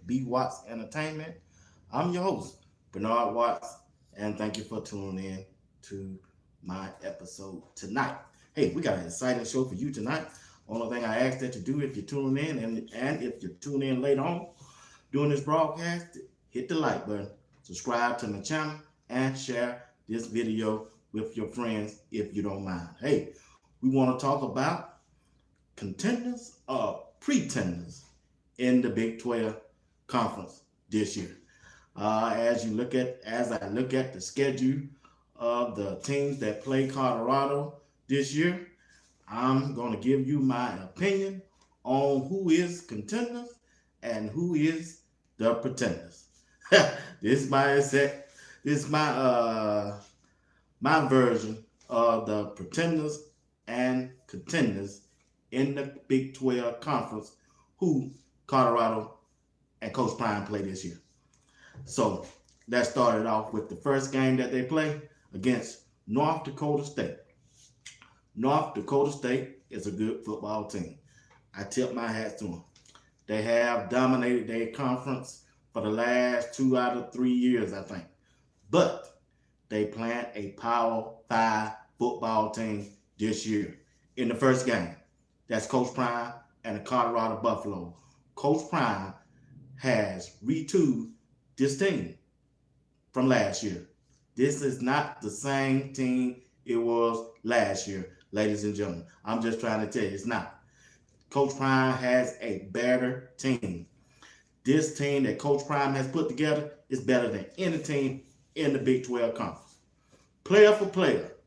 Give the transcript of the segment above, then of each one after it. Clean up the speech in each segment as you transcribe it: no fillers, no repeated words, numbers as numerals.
B. Watts Entertainment. I'm your host, Bernard Watts, and thank you for tuning in to my episode tonight. Hey, we got an exciting show for you tonight. Only thing I ask that you do if you tune in, and if you tune in later on during this broadcast, hit the like button, subscribe to my channel, and share this video with your friends if you don't mind. Hey, we want to talk about contenders or pretenders in the Big 12 conference this year. As I look at the schedule of the teams that play Colorado this year, I'm going to give you my opinion on who is contenders and who is the pretenders. This is my version of the pretenders and contenders in the Big 12 conference who Colorado and Coach Prime play this year. So that started off with the first game that they play against North Dakota State. North Dakota State is a good football team. I tip my hat to them. They have dominated their conference for the last 2 out of 3 years, I think. But they playing a Power 5 football team this year in the first game. That's Coach Prime and the Colorado Buffalo. Coach Prime has retooled this team from last year. This is not the same team it was last year, ladies and gentlemen. I'm just trying to tell you, it's not. Coach Prime has a better team. This team that Coach Prime has put together is better than any team in the Big 12 conference. Player for player.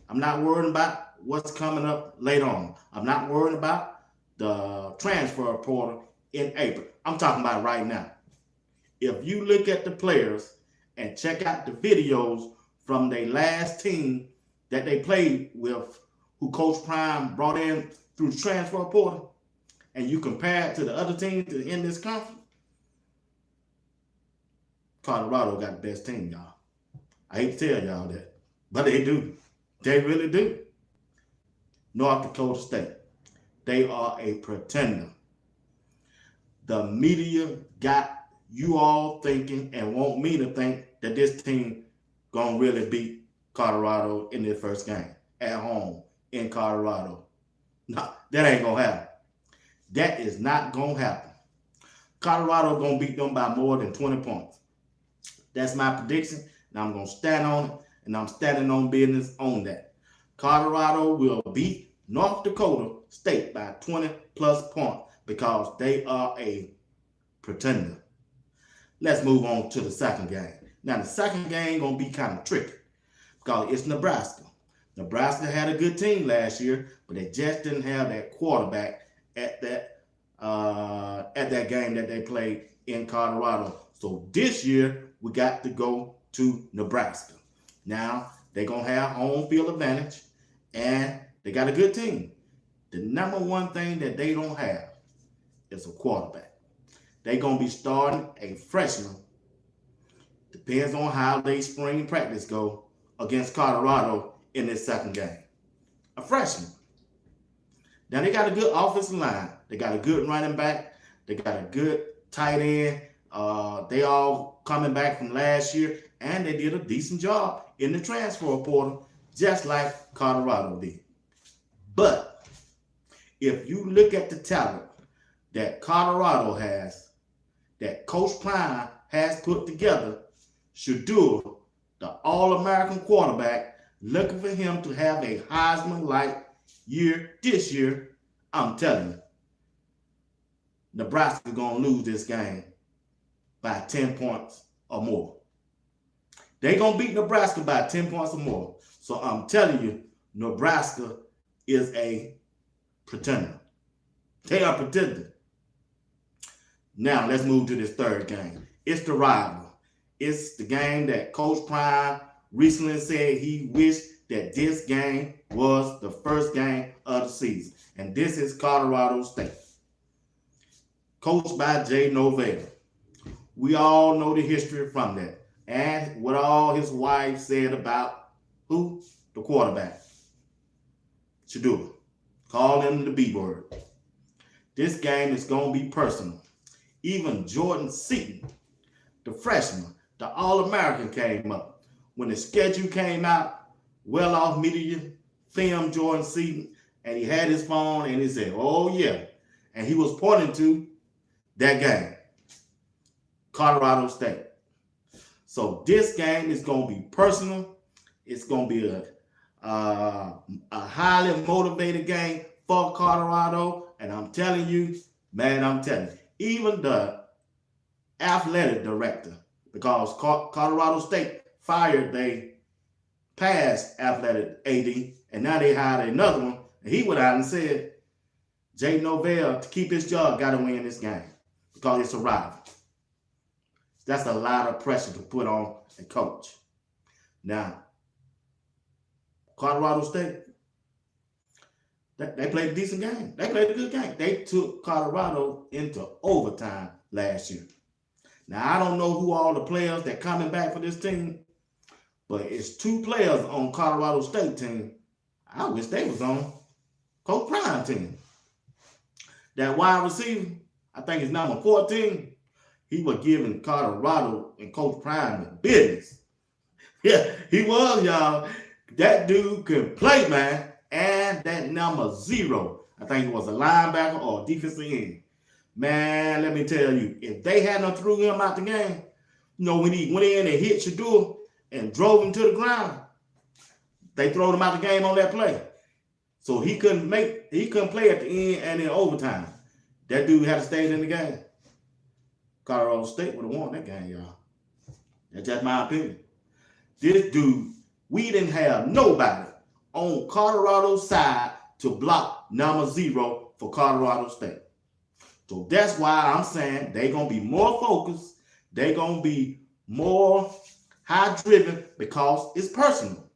I'm not worried about what's coming up later on. I'm not worried about the transfer portal in April. I'm talking about right now. If you look at the players and check out the videos from their last team that they played with, who Coach Prime brought in through the transfer portal, and you compare it to the other teams in this conference, Colorado got the best team, y'all. I hate to tell y'all that, but they do. They really do. North Dakota State. They are a pretender. The media got you all thinking and want me to think that this team gonna really beat Colorado in their first game at home in Colorado. No, that ain't gonna happen. That is not gonna happen. Colorado gonna beat them by more than 20 points. That's my prediction, and I'm gonna stand on it, and I'm standing on business on that. Colorado will beat North Dakota State by 20 plus points because they are a pretender. Let's move on to the second game. Now, the second game going to be kind of tricky because it's Nebraska. Nebraska had a good team last year, but they just didn't have that quarterback at that game that they played in Colorado. So this year, we got to go to Nebraska. Now, they're going to have home field advantage, and they got a good team. The number one thing that they don't have is a quarterback. They're going to be starting a freshman. Depends on how they spring practice go against Colorado in this second game. A freshman. Now, they got a good offensive line. They got a good running back. They got a good tight end. They all coming back from last year, and they did a decent job in the transfer portal, just like Colorado did. But if you look at the talent that Colorado has, that Coach Prime has put together, Shedeur, the All-American quarterback, looking for him to have a Heisman-like year this year, I'm telling you, Nebraska's going to lose this game by 10 points or more. They're going to beat Nebraska by 10 points or more. So I'm telling you, Nebraska is a pretender. They are pretenders. Now, let's move to this third game. It's the rival. It's the game that Coach Prime recently said he wished that this game was the first game of the season. And this is Colorado State. Coached by Jay Novell. We all know the history from that. And what all his wife said about who? The quarterback. Shedeur. Call him the B word. This game is going to be personal. Even Jordan Seaton, the freshman, the All-American, came up. When the schedule came out, well off media film Jordan Seaton, and he had his phone and he said, oh yeah. And he was pointing to that game, Colorado State. So this game is going to be personal. It's going to be a highly motivated game for Colorado. And I'm telling you, man, even the athletic director, because Colorado State fired their past athletic AD, and now they hired another one. And he went out and said, Jay Novell, to keep his job, got to win this game because it's a rival. That's a lot of pressure to put on a coach. Now, Colorado State, they played a decent game. They played a good game. They took Colorado into overtime last year. Now, I don't know who all the players that coming back for this team, but it's 2 players on Colorado State team. I wish they was on Coach Prime team. That wide receiver, I think it's number 14, he was giving Colorado and Coach Prime the business. Yeah, he was, y'all. That dude could play, man. And that number 0, I think it was a linebacker or a defensive end. Man, let me tell you, if they hadn't threw him out the game, when he went in and hit Shador and drove him to the ground, they throw him out the game on that play. So he couldn't play at the end and in overtime. That dude had to stay in the game. Colorado State would have won that game, y'all. That's just my opinion. This dude, we didn't have nobody on Colorado's side to block number 0 for Colorado State. So that's why I'm saying they're going to be more focused. They're going to be more high-driven because it's personal.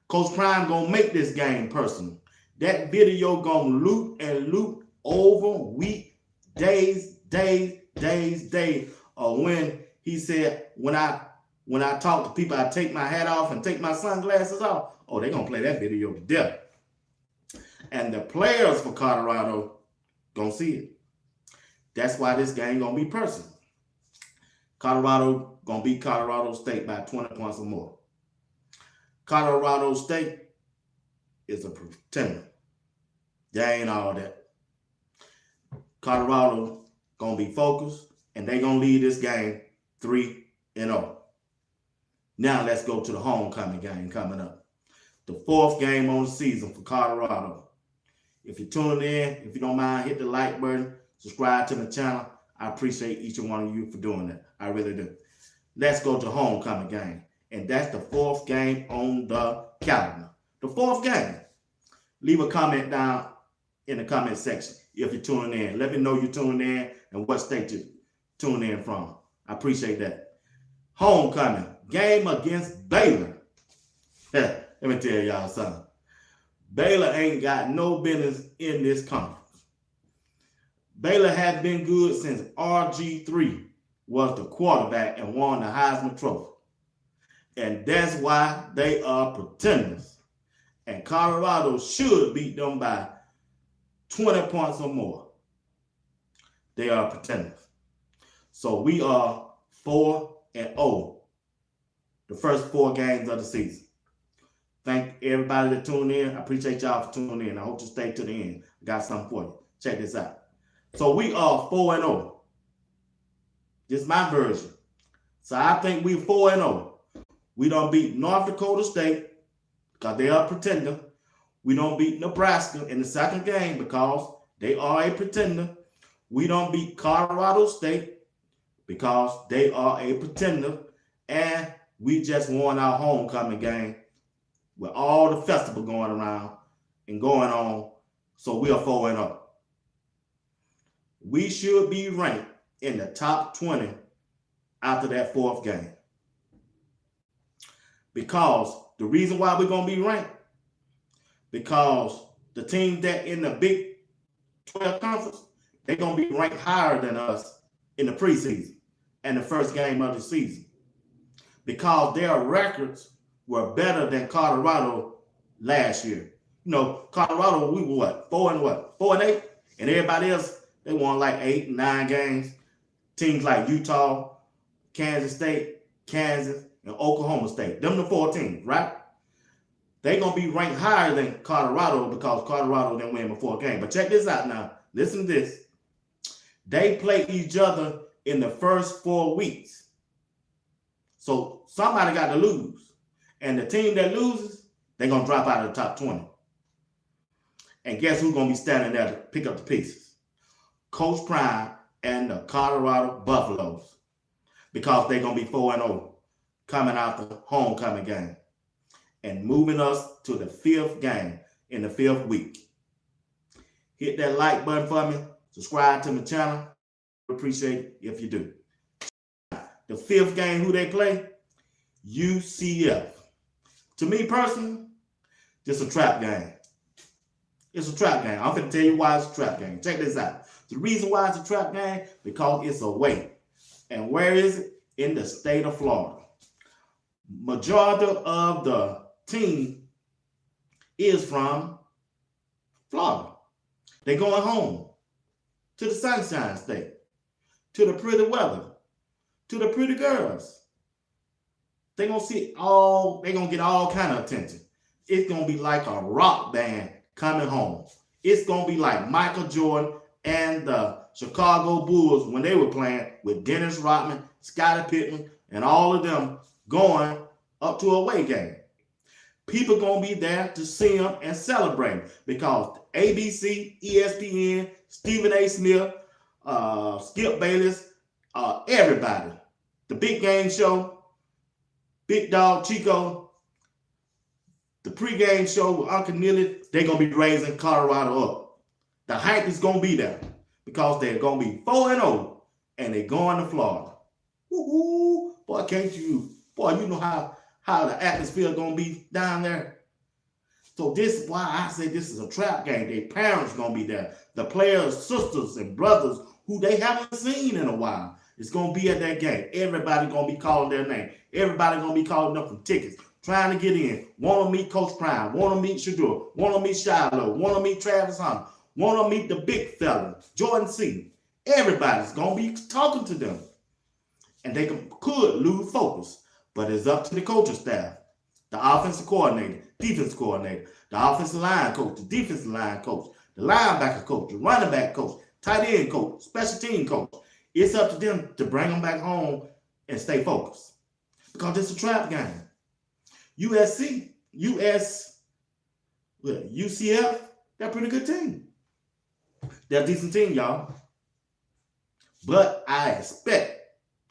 Coach Prime going to make this game personal. That video going to loop and loop over week, days. Or when he said, when I talk to people, I take my hat off and take my sunglasses off. Oh, they're going to play that video to death. And the players for Colorado going to see it. That's why this game going to be personal. Colorado going to beat Colorado State by 20 points or more. Colorado State is a pretender. They ain't all that. Colorado going to be focused, and they're going to lead this game 3-0. Now let's go to the homecoming game coming up. The 4th game on the season for Colorado. If you're tuning in, if you don't mind, hit the like button, subscribe to the channel. I appreciate each and one of you for doing that. I really do. Let's go to homecoming game. And that's the 4th game on the calendar. The 4th game. Leave a comment down in the comment section if you're tuning in. Let me know you're tuning in and what state you're tuning in from. I appreciate that. Homecoming game against Baylor. Let me tell y'all something. Baylor ain't got no business in this conference. Baylor has been good since RG3 was the quarterback and won the Heisman Trophy. And that's why they are pretenders. And Colorado should beat them by 20 points or more. They are pretenders. So we are 4-0 the first 4 games of the season. Thank everybody that tuned in. I appreciate y'all for tuning in. I hope you stay to the end. I got something for you. Check this out. So we are 4-0. This is my version. So I think we 4-0. We don't beat North Dakota State because they are a pretender. We don't beat Nebraska in the second game because they are a pretender. We don't beat Colorado State because they are a pretender. And we just won our homecoming game with all the festival going around and going on. So we are 4-0. We should be ranked in the top 20 after that 4th game. Because the reason why we're going to be ranked, because the team that in the Big 12 conference, they're going to be ranked higher than us in the preseason and the first game of the season. Because their records were better than Colorado last year. Colorado, we were 4-8? And everybody else, they won like 8 and 9 games. teams like Utah, Kansas State, Kansas, and Oklahoma State. Them the 4 teams, right? They're going to be ranked higher than Colorado because Colorado didn't win before a game. But check this out now. Listen to this. They play each other in the first 4 weeks. So somebody got to lose. And the team that loses, they're going to drop out of the top 20. And guess who's going to be standing there to pick up the pieces? Coach Prime and the Colorado Buffaloes. Because they're going to be 4-0 coming out the homecoming game. And moving us to the 5th game in the 5th week. Hit that like button for me. Subscribe to my channel. Appreciate it if you do. The 5th game, who they play? UCF. To me personally, it's a trap game. It's a trap game. I'm going to tell you why it's a trap game. Check this out. The reason why it's a trap game, because it's away. And where is it? In the state of Florida. Majority of the team is from Florida. They're going home to the Sunshine State, to the pretty weather, to the pretty girls. They're going to get all kind of attention. It's going to be like a rock band coming home. It's going to be like Michael Jordan and the Chicago Bulls when they were playing with Dennis Rodman, Scottie Pippen, and all of them going up to a away game. People going to be there to see them and celebrate because ABC, ESPN, Stephen A. Smith, Skip Bayless, everybody. The Big Game Show, Big Dog Chico, the pregame show with Uncle Neely, they're going to be raising Colorado up. The hype is going to be there because they're going to be 4-0 and they're going to Florida. Woo-hoo. Boy, you know how the atmosphere is going to be down there. So this is why I say this is a trap game. Their parents going to be there. The players, sisters, and brothers who they haven't seen in a while is going to be at that game. Everybody going to be calling their name. Everybody going to be calling up for tickets, trying to get in. Want to meet Coach Prime. Want to meet Shador. Want to meet Shiloh. Want to meet Travis Hunter. Want to meet the big fella, Jordan C. Everybody's going to be talking to them. And they could lose focus. But it's up to the coaching staff, the offensive coordinator, defensive coordinator, the offensive line coach, the defensive line coach, the linebacker coach, the running back coach, tight end coach, special team coach. It's up to them to bring them back home and stay focused. Because it's a trap game. UCF, they're a pretty good team. They're a decent team, y'all. But I expect,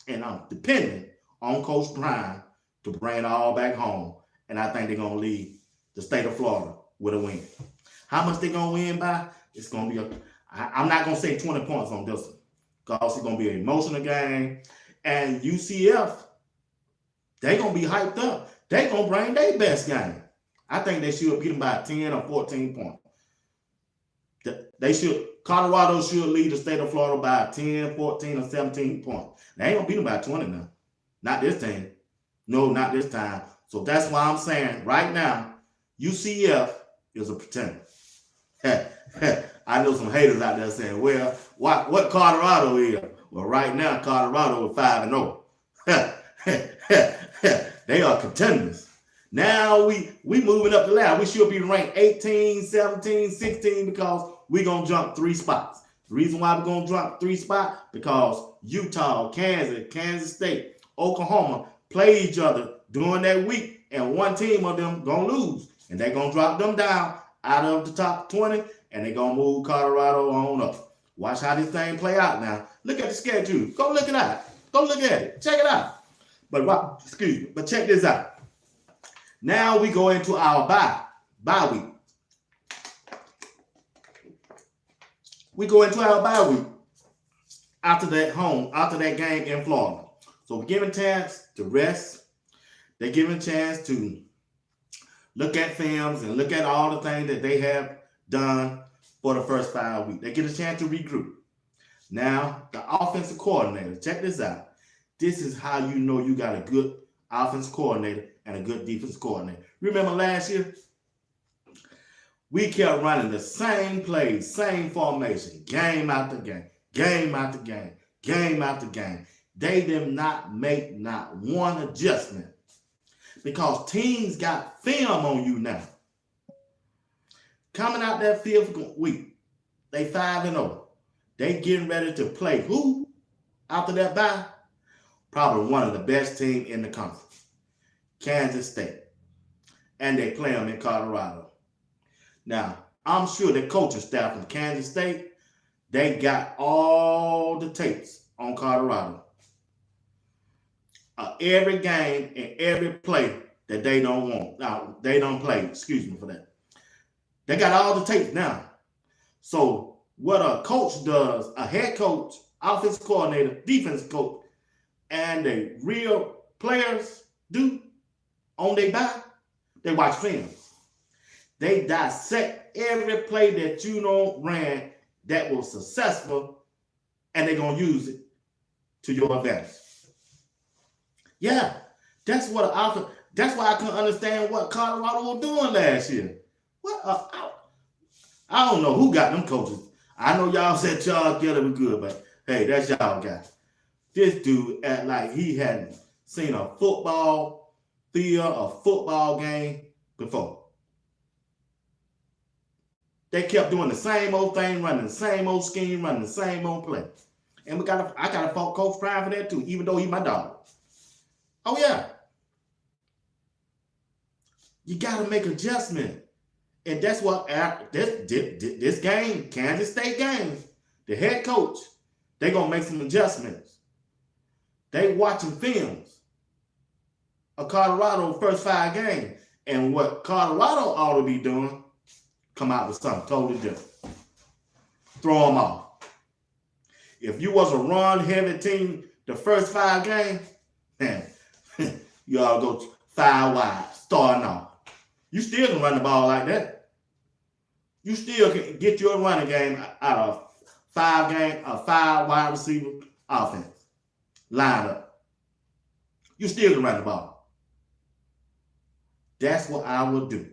and I'm depending on Coach Prime to bring it all back home. And I think they're going to leave the state of Florida with a win. How much they're going to win by? It's going to be I'm not going to say 20 points on this one because it's going to be an emotional game. And UCF, they're going to be hyped up. They're going to bring their best game. I think they should beat them by 10 or 14 points. Colorado should lead the state of Florida by 10, 14, or 17 points. They ain't going to beat them by 20 now. Not this time. No, not this time. So that's why I'm saying right now, UCF is a pretender. I know some haters out there saying, well, what Colorado is? Well, right now, Colorado is 5-0. They are contenders. Now we moving up the ladder. We should be ranked 18, 17, 16 because we're going to jump 3 spots. The reason why we're going to jump 3 spots, because Utah, Kansas State, Oklahoma play each other during that week, and one team of them going to lose. And they're going to drop them down out of the top 20, and they're going to move Colorado on up. Watch how this thing play out now. Look at the schedule. Go look it out. Go look at it. Check it out. But check this out. Now we go into our bye week. We go into our bye week after that game in Florida. So we're given a chance to rest. They're given a chance to look at films and look at all the things that they have done for the first 5 weeks. They get a chance to regroup. Now, the offensive coordinator, check this out. This is how you know you got a good offensive coordinator and a good defensive coordinator. Remember last year? We kept running the same plays, same formation, game after game, game after game, game after game. They did not make not one adjustment because teams got film on you now. Coming out that fifth week, they 5-0. They getting ready to play who after that bye? Probably one of the best teams in the conference, Kansas State. And they play them in Colorado. Now, I'm sure the coaching staff from Kansas State, they got all the tapes on Colorado. Every game and every play that they don't want. Now, they don't play, excuse me for that. They got all the tapes now. So what a coach does, a head coach, offensive coordinator, defense coach, and the real players do on their bye, they watch film. They dissect every play that you know ran that was successful, and they're going to use it to your advantage. Yeah, that's why I couldn't understand what Colorado was doing last year. I don't know who got them coaches. I know y'all said Charles Gillett was good, but hey, that's y'all guy. This dude act like he hadn't seen a football field, a football game before. They kept doing the same old thing, running the same old scheme, running the same old play. And I gotta fault Coach Prime for that too, even though he's my dog. Oh yeah. You gotta make adjustments. And that's what this game, Kansas State game, the head coach, they're going to make some adjustments. They watching films of Colorado first 5 games. And what Colorado ought to be doing, come out with something totally different. Throw them off. If you was a run-heavy team the first 5 games, man, you ought to go 5 wide, starting off. You still can run the ball like that. You still can get your running game out of 5 wide receiver offense. Line up. You still can run the ball. That's what I will do.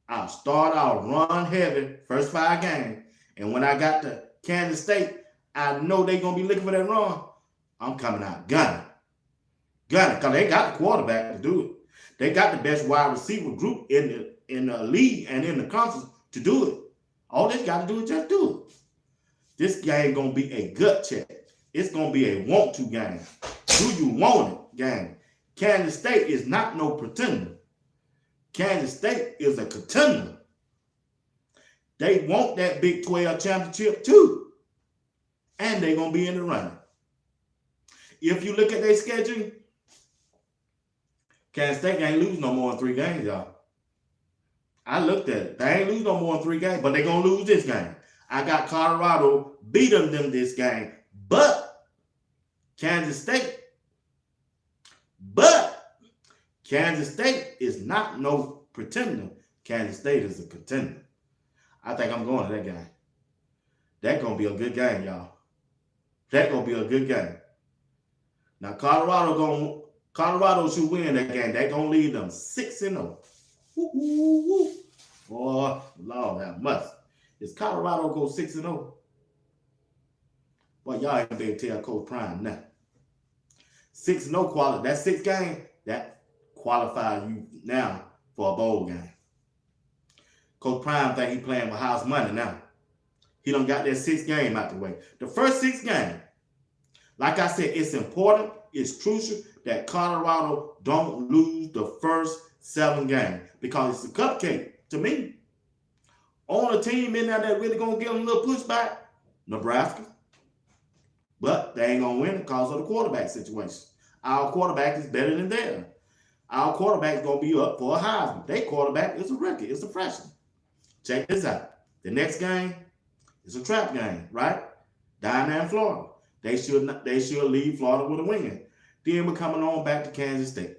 I'll start out run heavy first 5 games. And when I got to Kansas State, I know they're going to be looking for that run. I'm coming out gunning. Because they got the quarterback to do it. They got the best wide receiver group in the league and in the conference to do it. All they got to do is just do it. This game going to be a gut check. It's going to be a want to game. Do you want it game? Kansas State is not no pretender. Kansas State is a contender. They want that Big 12 championship too. And they're going to be in the running. If you look at their schedule, Kansas State ain't lose no more than 3 games, y'all. I looked at it. They ain't lose no more than 3 games, but they're going to lose this game. I got Colorado beating them this game. But Kansas State is not no pretender. Kansas State is a contender. I think I'm going to that game. That's going to be a good game, y'all. That's going to be a good game. Now, Colorado should win that game. They're going to lead them 6-0. Woo. Boy, Lord have mercy. Is Colorado go 6-0? Boy, y'all ain't better tell Coach Prime now. 6-0 quality. That 6 game, that qualifies you now for a bowl game. Coach Prime think he playing with house money now. He done got that 6th game out the way. The first 6 game, like I said, it's important, it's crucial that Colorado don't lose the first 7 games because it's a cupcake to me. On a team in there that really gonna give them a little pushback, Nebraska. But they ain't gonna win because of the quarterback situation. Our quarterback is better than theirs. Our quarterback is gonna be up for a Heisman. Their quarterback is a rookie, it's a freshman. Check this out. The next game is a trap game, right? Down there in Florida. They should leave Florida with a win. Then we're coming on back to Kansas State.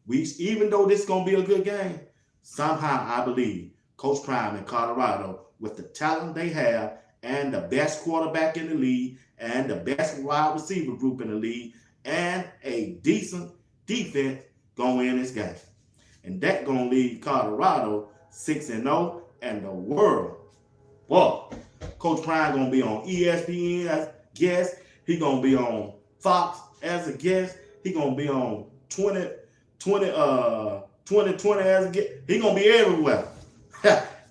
Even though this is going to be a good game, somehow I believe Coach Prime in Colorado, with the talent they have and the best quarterback in the league and the best wide receiver group in the league and a decent defense, going to win this game. And that's going to leave Colorado 6-0 and the world. Boy, Coach Prime going to be on ESPN, I guess. He gonna be on Fox as a guest. He gonna be on 2020 as a guest. He gonna be everywhere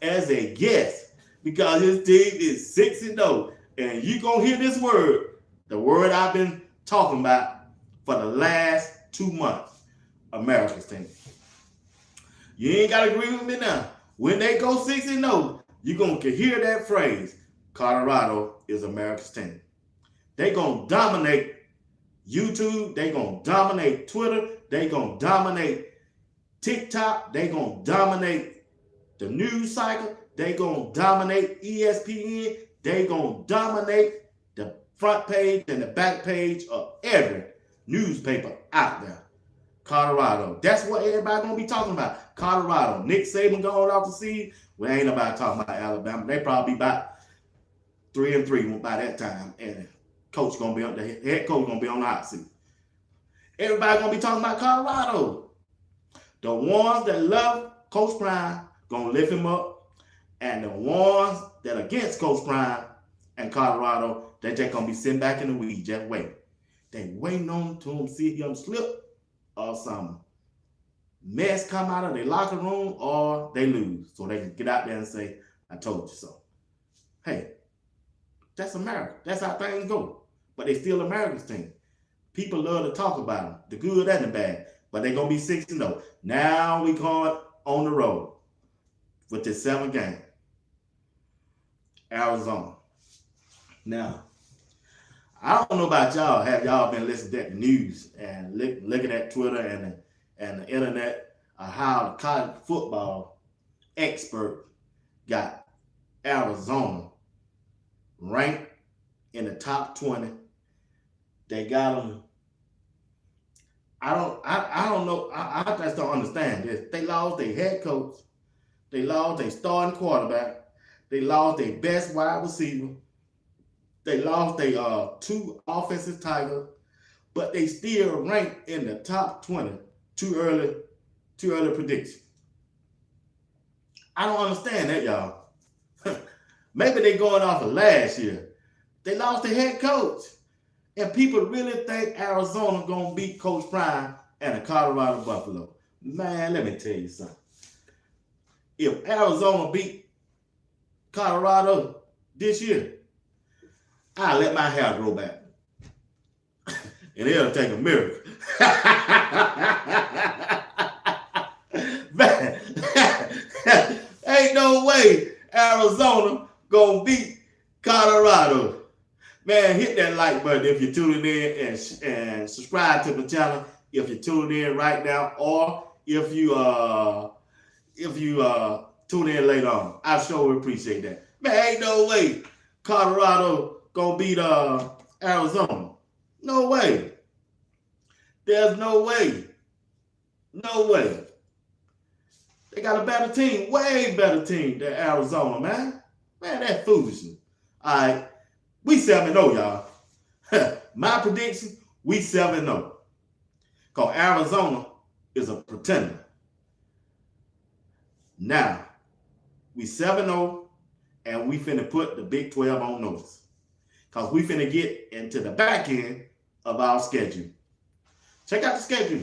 as a guest because his team is 6-0. And you gonna hear this word, the word I've been talking about for the last 2 months. America's team. You ain't gotta agree with me now. When they go 6-0, you're gonna hear that phrase. Colorado is America's team. They gonna dominate YouTube. They gonna dominate Twitter. They gonna dominate TikTok. They gonna dominate the news cycle. They gonna dominate ESPN. They gonna dominate the front page and the back page of every newspaper out there. Colorado. That's what everybody gonna be talking about. Colorado. Nick Saban going off the seed. We ain't nobody talking about Alabama. They probably about 3-3 by that time, and coach gonna be on the head coach gonna be on the hot seat. Everybody gonna be talking about Colorado. The ones that love Coach Prime gonna lift him up, and the ones that are against Coach Prime and Colorado, they just gonna be sitting back in the weeds, just waiting. They waiting on to him see him slip or some mess come out of their locker room or they lose, so they can get out there and say, "I told you so." Hey, that's America. That's how things go. But they still America's team. People love to talk about them, the good and the bad. But they're going to be 6-0. Now we going on the road with this 7th game. Arizona. Now, I don't know about y'all. Have y'all been listening to the news and looking at Twitter and the internet how the college football expert got Arizona ranked in the top 20. They got them. I don't know. I just don't understand this. They lost their head coach. They lost their starting quarterback. They lost their best wide receiver. They lost their 2 offensive tackles, but they still ranked in the top 20. Too early prediction. I don't understand that, y'all. Maybe they going off of last year. They lost their head coach. And people really think Arizona gonna beat Coach Prime and the Colorado Buffalo. Man, let me tell you something. If Arizona beat Colorado this year, I'll let my hair grow back. And it'll take a miracle. Man, ain't no way Arizona gonna beat Colorado. Man, hit that like button if you're tuning in and subscribe to the channel if you're tuning in right now, or if you tune in later on. I sure would appreciate that. Man, ain't no way Colorado gonna beat Arizona. No way. There's no way. No way. They got a better team, way better team than Arizona, man. Man, that's foolishness. All right. We 7-0, y'all. My prediction, we 7-0. Because Arizona is a pretender. Now, we 7-0, and we finna put the Big 12 on notice. Because we finna get into the back end of our schedule. Check out the schedule.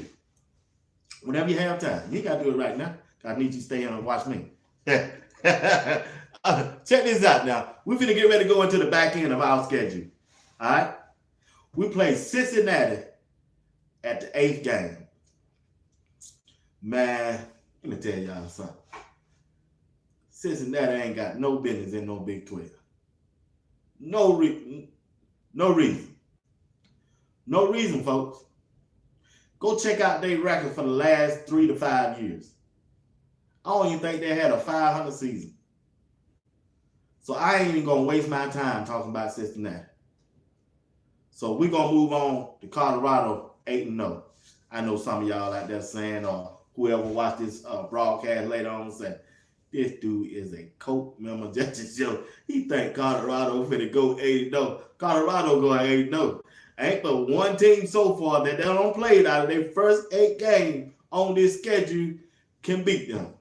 Whenever you have time. You ain't got to do it right now. I need you to stay in and watch me. Check this out now. We're finna get ready to go into the back end of our schedule. All right? We play Cincinnati at the 8th game. Man, let me tell y'all something. Cincinnati ain't got no business in no Big 12. No reason. No reason, folks. Go check out their record for the last 3 to 5 years. I don't even think they had a 500 season. So I ain't even going to waste my time talking about Cincinnati. So we're going to move on to Colorado 8-0. I know some of y'all out there saying, or whoever watched this broadcast later on say, this dude is a cult member just to show. He think Colorado finna go 8-0. Colorado going 8-0. Ain't but one team so far that they don't play out of their first 8 games on this schedule can beat them.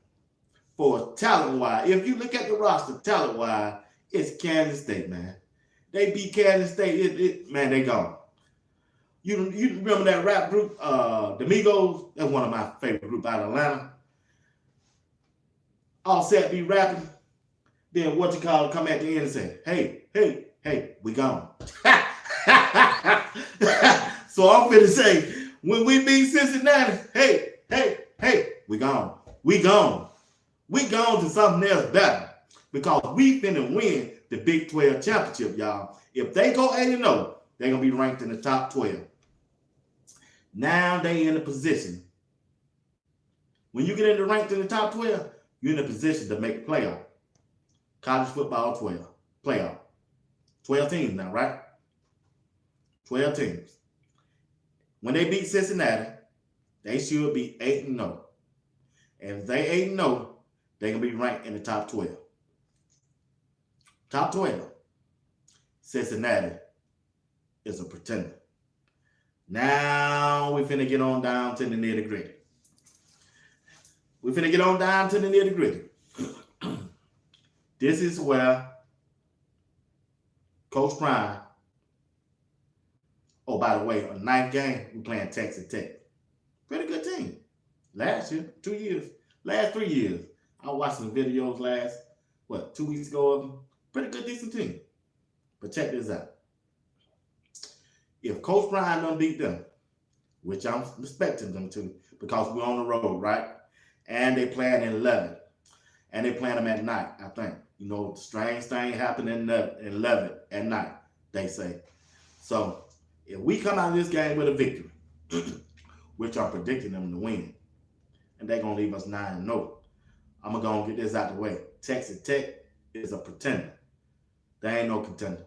For talent-wise, if you look at the roster talent-wise, it's Kansas State, man. They beat Kansas State. Man, they gone. You remember that rap group, the Migos? That's one of my favorite groups out of Atlanta. All set be rapping. Then what you call it, come at the end and say, hey, we gone. So I'm finna say, when we beat Cincinnati, hey, we gone. We gone. We gone to something else better. Because we finna win the Big 12 championship, y'all. If they go 8-0, they're gonna be ranked in the top 12. Now they in a position. When you get into ranked in the top 12, you're in a position to make playoff. College football 12. Playoff. 12 teams now, right? 12 teams. When they beat Cincinnati, they should be 8-0. And if they 8-0, they're going to be ranked in the top 12. Top 12. Cincinnati is a pretender. Now we finna get on down to the nitty-gritty. This is where Coach Prime, oh, by the way, a ninth game, we playing Texas Tech. Pretty good team. Last year, 2 years, last 3 years. I watched some videos last, 2 weeks ago of them. Pretty good, decent team. But check this out. If Coach Prime don't beat them, which I'm expecting them to, because we're on the road, right? And they playing in 11. And they playing them at night, I think. You know, the strange thing happened in 11 at night, they say. So, if we come out of this game with a victory, which I'm predicting them to win, and they're going to leave us 9-0, I'm going to go and get this out the way. Texas Tech is a pretender. They ain't no contender.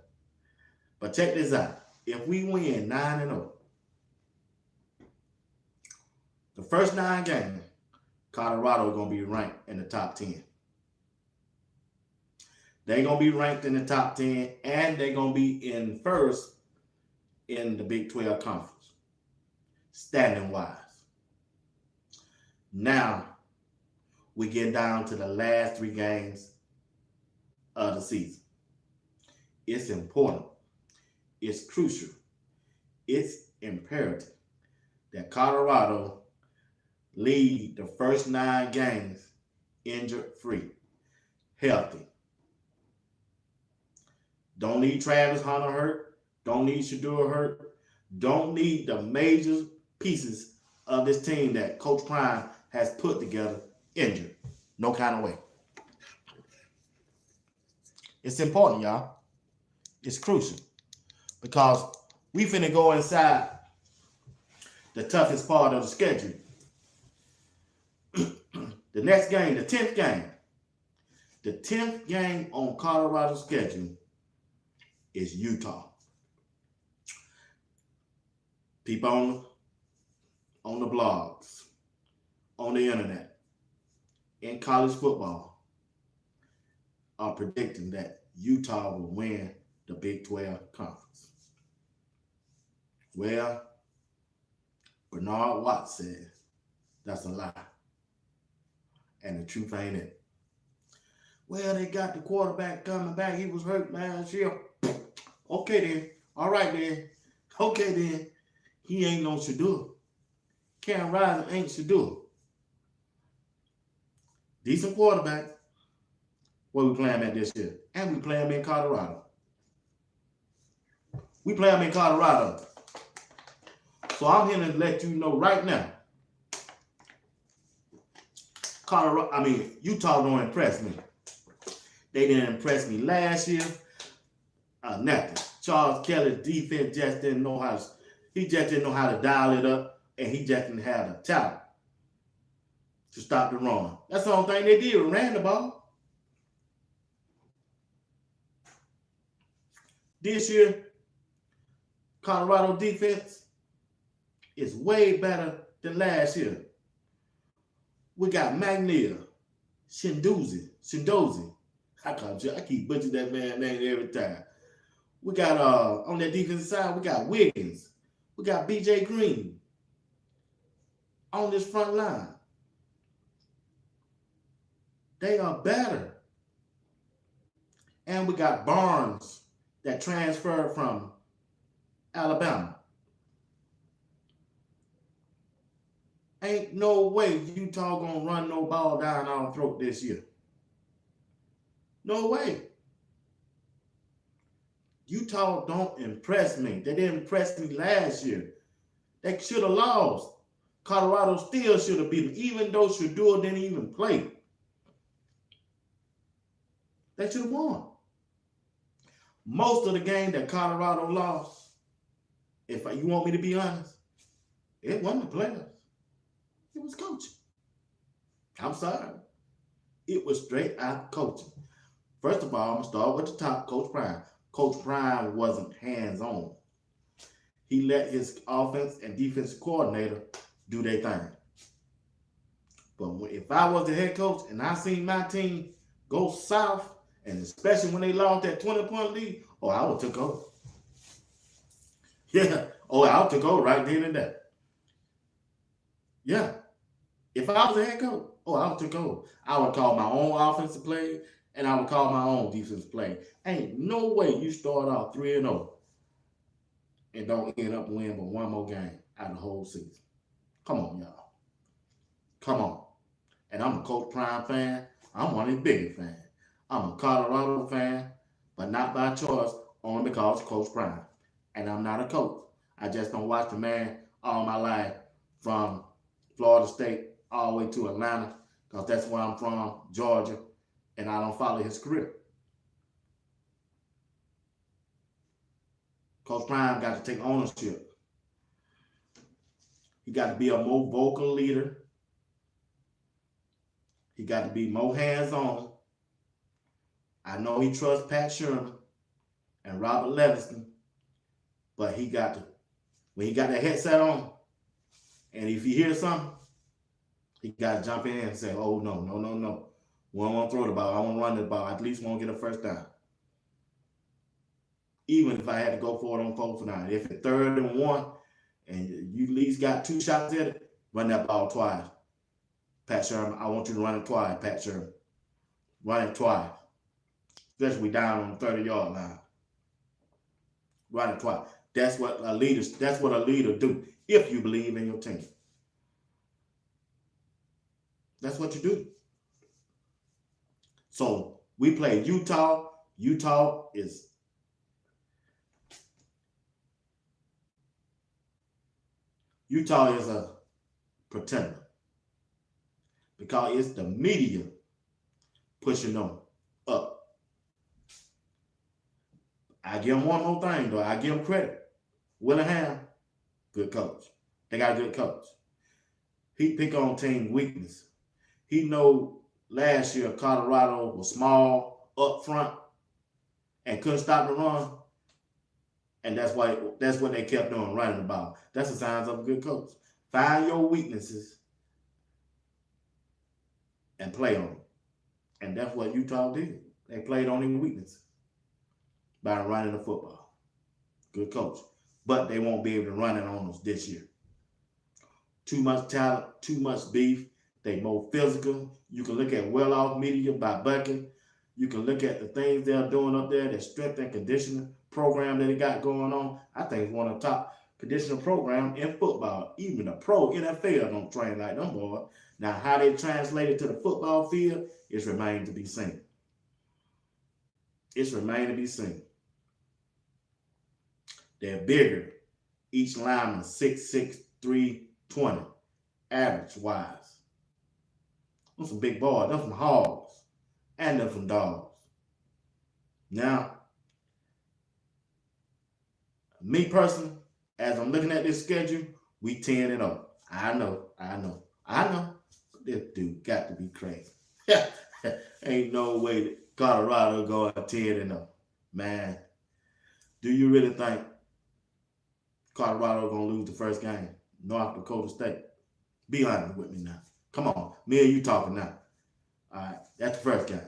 But check this out. If we win 9-0, the first 9 games, Colorado is going to be ranked in the top 10. They're going to be ranked in the top 10, and they're going to be in first in the Big 12 Conference, standing-wise. Now, we get down to the last 3 games of the season. It's important. It's crucial. It's imperative that Colorado lead the first 9 games injured-free, healthy. Don't need Travis Hunter hurt. Don't need Shedeur hurt. Don't need the major pieces of this team that Coach Prime has put together injured. No kind of way. It's important, y'all. It's crucial. Because we finna go inside the toughest part of the schedule. The next game, the 10th game. The 10th game on Colorado's schedule is Utah. People on the blogs, on the internet, in college football are predicting that Utah will win the Big 12 Conference. Well, Bernard Watts said that's a lie. And the truth ain't it. Well, they got the quarterback coming back. He was hurt last year. Okay then. All right then. Okay then. He ain't no Shedeur. Cam Rising ain't Shedeur. Decent quarterback. What we play him at this year? And we play him in Colorado. We play him in Colorado. So I'm here to let you know right now. Utah don't impress me. They didn't impress me last year. Nothing. Charles Kelly's defense just didn't know how to. He just didn't know how to dial it up, and he just didn't have the talent to stop the run. That's the only thing they did. Ran the ball. This year, Colorado defense is way better than last year. We got Magnear, Shindozi. I keep butchering that man's name every time. We got on that defensive side, we got Wiggins. We got BJ Green on this front line. They are better. And we got Barnes that transferred from Alabama. Ain't no way Utah gonna run no ball down our throat this year. No way. Utah don't impress me. They didn't impress me last year. They should have lost. Colorado still should have beaten, even though Shador didn't even play. They should have won. Most of the game that Colorado lost, if you want me to be honest, it wasn't the players. It was coaching. I'm sorry. It was straight out coaching. First of all, I'm going to start with the top, Coach Prime. Coach Prime wasn't hands-on. He let his offense and defensive coordinator do their thing. But if I was the head coach and I seen my team go south, and especially when they lost that 20-point lead, I would took over. Yeah. I would took over right then and there. Yeah. If I was a head coach, I would took over. I would call my own offensive play, and I would call my own defensive play. Ain't no way you start off 3-0 and don't end up winning but one more game out of the whole season. Come on, y'all. Come on. And I'm a Coach Prime fan. I'm one of his biggest fans. I'm a Colorado fan, but not by choice, only because of Coach Prime. And I'm not a coach. I just don't watch the man all my life from Florida State all the way to Atlanta, because that's where I'm from, Georgia, and I don't follow his career. Coach Prime got to take ownership. He got to be a more vocal leader. He got to be more hands-on. I know he trusts Pat Sherman and Robert Levinson, but he got to, when he got that headset on, and if he hears something, he got to jump in and say, no. We don't want to throw the ball. I want to run the ball. I at least want to get a first down. Even if I had to go for it on 4th and 9. If it's 3rd and 1, and you at least got 2 shots at it, run that ball twice. Pat Sherman, I want you to run it twice, Pat Sherman. Run it twice. Especially down on the 30-yard line. Run it twice. That's what a leader do if you believe in your team. That's what you do. So we play Utah. Utah is a pretender because it's the media pushing them up. I give them one more thing, though. I give them credit. Willingham, good coach. They got a good coach. He pick on team weakness. He know last year Colorado was small up front and couldn't stop the run. And that's what they kept doing, running the ball. That's a sign of a good coach. Find your weaknesses and play on them. And that's what Utah did. They played on their weaknesses by running the football. Good coach. But they won't be able to run it on us this year. Too much talent, too much beef. They more physical. You can look at well-off media by Bucket. You can look at the things they're doing up there, their strength and conditioning program that they got going on. I think it's one of the top conditioning programs in football. Even the pro NFL don't train like them boys. Now, how they translate it to the football field is remained to be seen. It's remained to be seen. They're bigger. Each lineman 6'6", 320, average-wise. Them some big boys. Them some hogs. And them some dogs. Now, me personally, as I'm looking at this schedule, we 10-0. I know. This dude got to be crazy. Ain't no way that Colorado going 10-0. Man, do you really think Colorado going to lose the first game? North Dakota State. Be honest with me now. Come on. Me and you talking now. All right. That's the first game.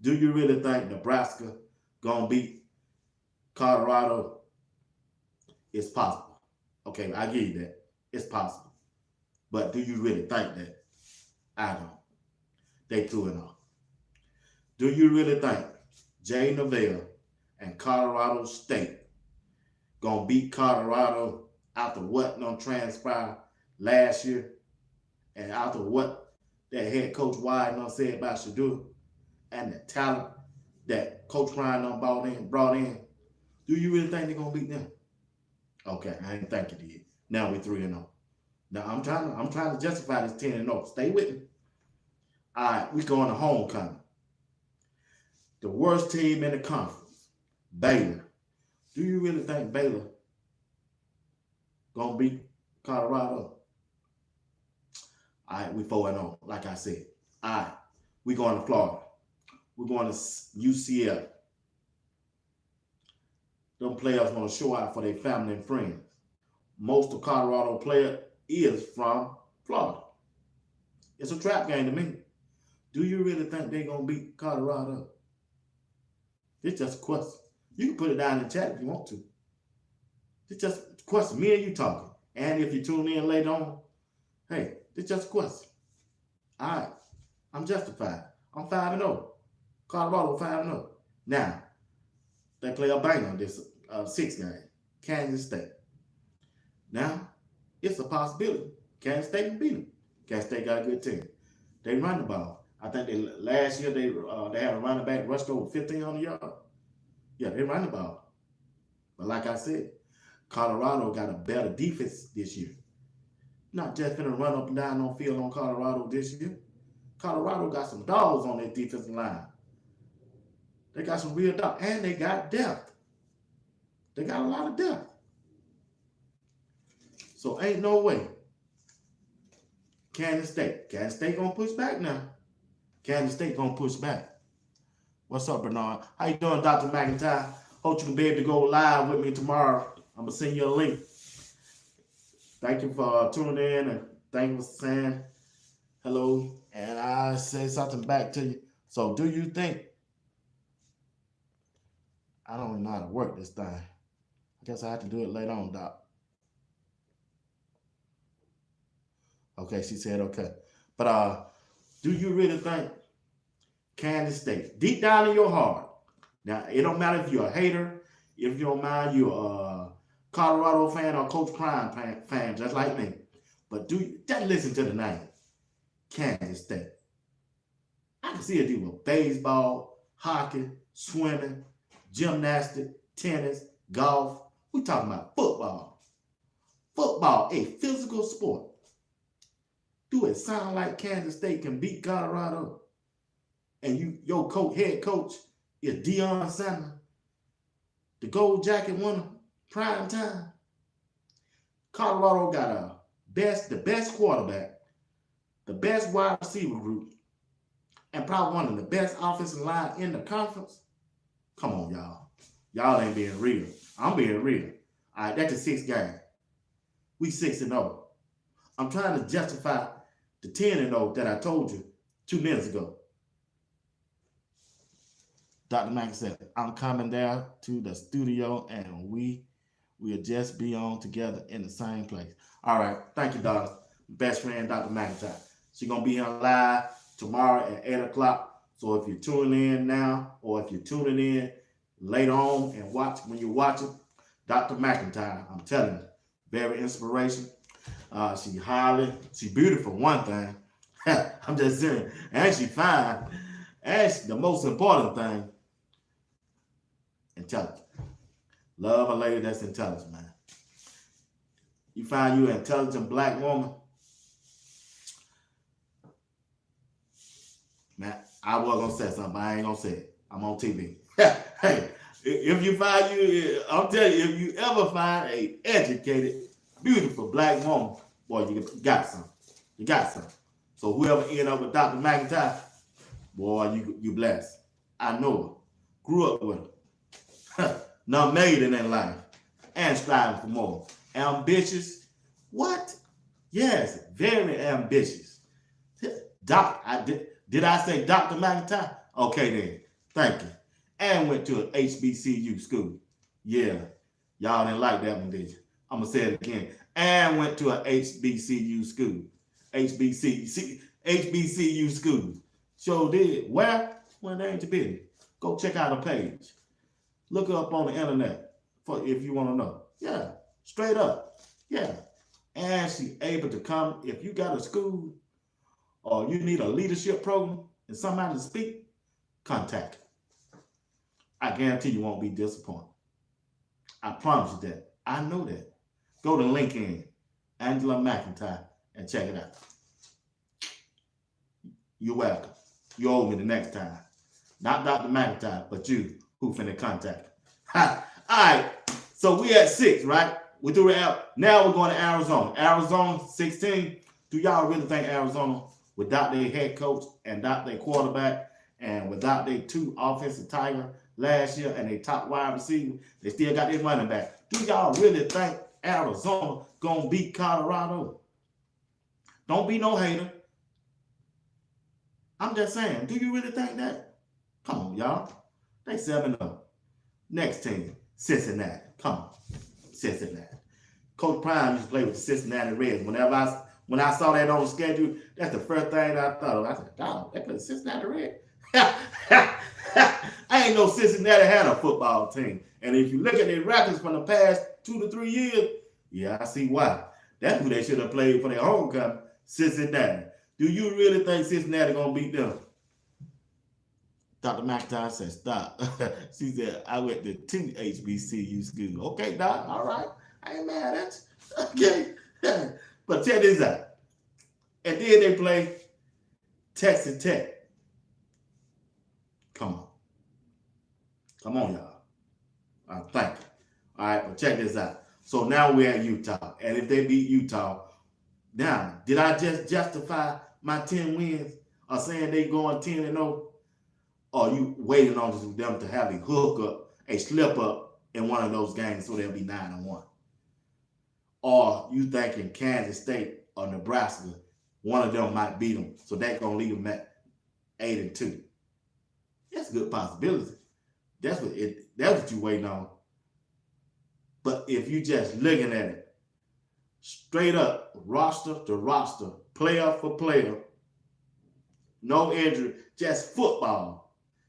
Do you really think Nebraska going to beat Colorado? It's possible. Okay, I give you that. It's possible. But do you really think that? I don't. They 2-0. Do you really think Jay Neville and Colorado State. Gonna beat Colorado after what don't transpire last year and after what that head coach Wyden said about Shador and the talent that Coach Ryan done brought in. Do you really think they're gonna beat them? Okay, I didn't think you did. Now we 3-0. Now I'm trying to justify this 10-0. Stay with me. All right, we going to homecoming. The worst team in the conference, Baylor. Do you really think Baylor gonna beat Colorado? All right, we 4-0, like I said. All right, we going to Florida. We're going to UCF. Them players want to show out for their family and friends. Most of Colorado player is from Florida. It's a trap game to me. Do you really think they're going to beat Colorado? It's just a question. You can put it down in the chat if you want to. It's just a question. Me and you talking. And if you tune in later on, hey, it's just a question. All right. I'm justified. I'm 5-0. Colorado 5-0. Now, they play a banger on this 6th game. Kansas State. Now, it's a possibility. Kansas State can beat them. Kansas State got a good team. They run the ball. I think last year they had a running back rushed over 1,500 yards. Yeah, they run the ball. But like I said, Colorado got a better defense this year. Not just going to run up and down on field on Colorado this year. Colorado got some dogs on their defensive line. They got some real dogs. And they got depth. They got a lot of depth. So ain't no way. Kansas State going to push back now. Kansas State going to push back. What's up, Bernard? How you doing, Dr. McIntyre? Hope you can be able to go live with me tomorrow. I'm going to send you a link. Thank you for tuning in and thank you for saying hello. And I say something back to you. So do you think, I don't know how to work this thing. I guess I have to do it later on, Doc. Okay, she said okay. But do you really think Kansas State, deep down in your heart, now it don't matter if you're a hater, if you don't mind you're a Colorado fan or Coach Prime fan, just like me, but just listen to the name, Kansas State. I can see it do with baseball, hockey, swimming, gymnastics, tennis, golf. We're talking about football. Football, a physical sport. Do it sound like Kansas State can beat Colorado? And your head coach is Deion Sanders, the gold jacket winner, prime time. Colorado got the best quarterback, the best wide receiver group, and probably one of the best offensive line in the conference. Come on, y'all. Y'all ain't being real. I'm being real. All right, that's the 6th game. We 6-0. I'm trying to justify the 10-0 that I told you 2 minutes ago. Dr. Mack said, I'm coming down to the studio and we will just be on together in the same place. All right. Thank you, daughter. Best friend, Dr. McIntyre. She's going to be here live tomorrow at 8 o'clock. So if you're tuning in now or if you're tuning in later on and when you're watching, Dr. McIntyre, I'm telling you, very inspirational. She's beautiful, one thing. I'm just saying. And she's fine. And the most important thing, intelligent. Love a lady that's intelligent, man. You find you an intelligent black woman, man, I was going to say something, but I ain't going to say it. I'm on TV. Hey, if you find I'm telling you, if you ever find a educated, beautiful black woman, boy, you got something. You got something. So whoever end up with Dr. McIntyre, boy, you blessed. I know her. Grew up with her. Not made it in life. And striving for more. Ambitious. What? Yes, very ambitious. Did I say Dr. McIntyre? Okay then. Thank you. And went to an HBCU school. Yeah. Y'all didn't like that one, did you? I'm going to say it again. And went to an HBCU school. HBCU school. Sure did. Where? Well, they ain't your business. Go check out her page. Look her up on the internet for if you want to know. Yeah, straight up. Yeah. And she able to come if you got a school or you need a leadership program and somebody to speak, contact her. I guarantee you won't be disappointed. I promise you that. I know that. Go to LinkedIn, Angela McIntyre, and check it out. You're welcome. You owe me the next time. Not Dr. McIntyre, but you who finna contact her. All right. So we at 6, right? We threw it out. Now we're going to Arizona. Arizona 16. Do y'all really think Arizona, without their head coach and without their quarterback and without their 2 offensive tiger last year and their top wide receiver, they still got their running back? Do y'all really think Arizona gonna beat Colorado? Don't be no hater. I'm just saying, do you really think that? Come on, y'all. They 7-0. Next team, Cincinnati. Come on, Cincinnati. Coach Prime used to play with the Cincinnati Reds. When I saw that on the schedule, that's the first thing I thought of. I said, dog, they play the Cincinnati Reds. I ain't know Cincinnati had a football team. And if you look at their records from the past 2 to 3 years, yeah, I see why. That's who they should have played for their homecoming, Cincinnati. Do you really think Cincinnati gonna beat them? Dr. McIntyre said, stop. She said, I went to 2 HBCU schools. Okay, Doc, all right. I ain't mad at you. Okay. But check this out. And then they play Texas Tech. Come on. Come on, y'all. Thank you. All right, but check this out. So now we're at Utah. And if they beat Utah, now, did I just justify my 10 wins or saying they going 10-0? Or you waiting on them to have a hook up, a slip up in one of those games so they'll be 9-1? Or you thinking Kansas State or Nebraska, one of them might beat them, so that's gonna leave them at 8-2. That's a good possibility. That's what you waiting on. But if you just looking at it straight up, roster to roster, player for player, no injury, just football.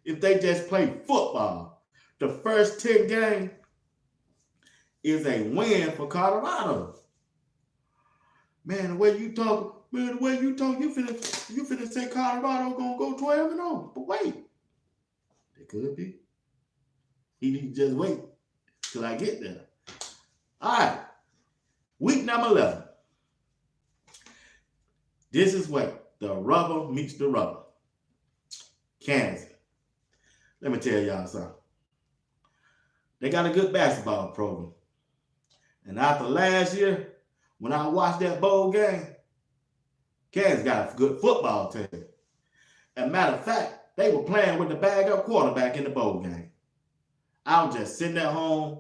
If they just play football, the first 10 games is a win for Colorado. Man, the way you talk, you finna say Colorado gonna go 12-0. But wait, they could be. You need to just wait till I get there. All right, week number 11. This is where the rubber meets the rubber. Kansas. Let me tell y'all something. They got a good basketball program. And after last year, when I watched that bowl game, Kansas got a good football team. As a matter of fact, they were playing with the bag-up quarterback in the bowl game. I was just sitting at home.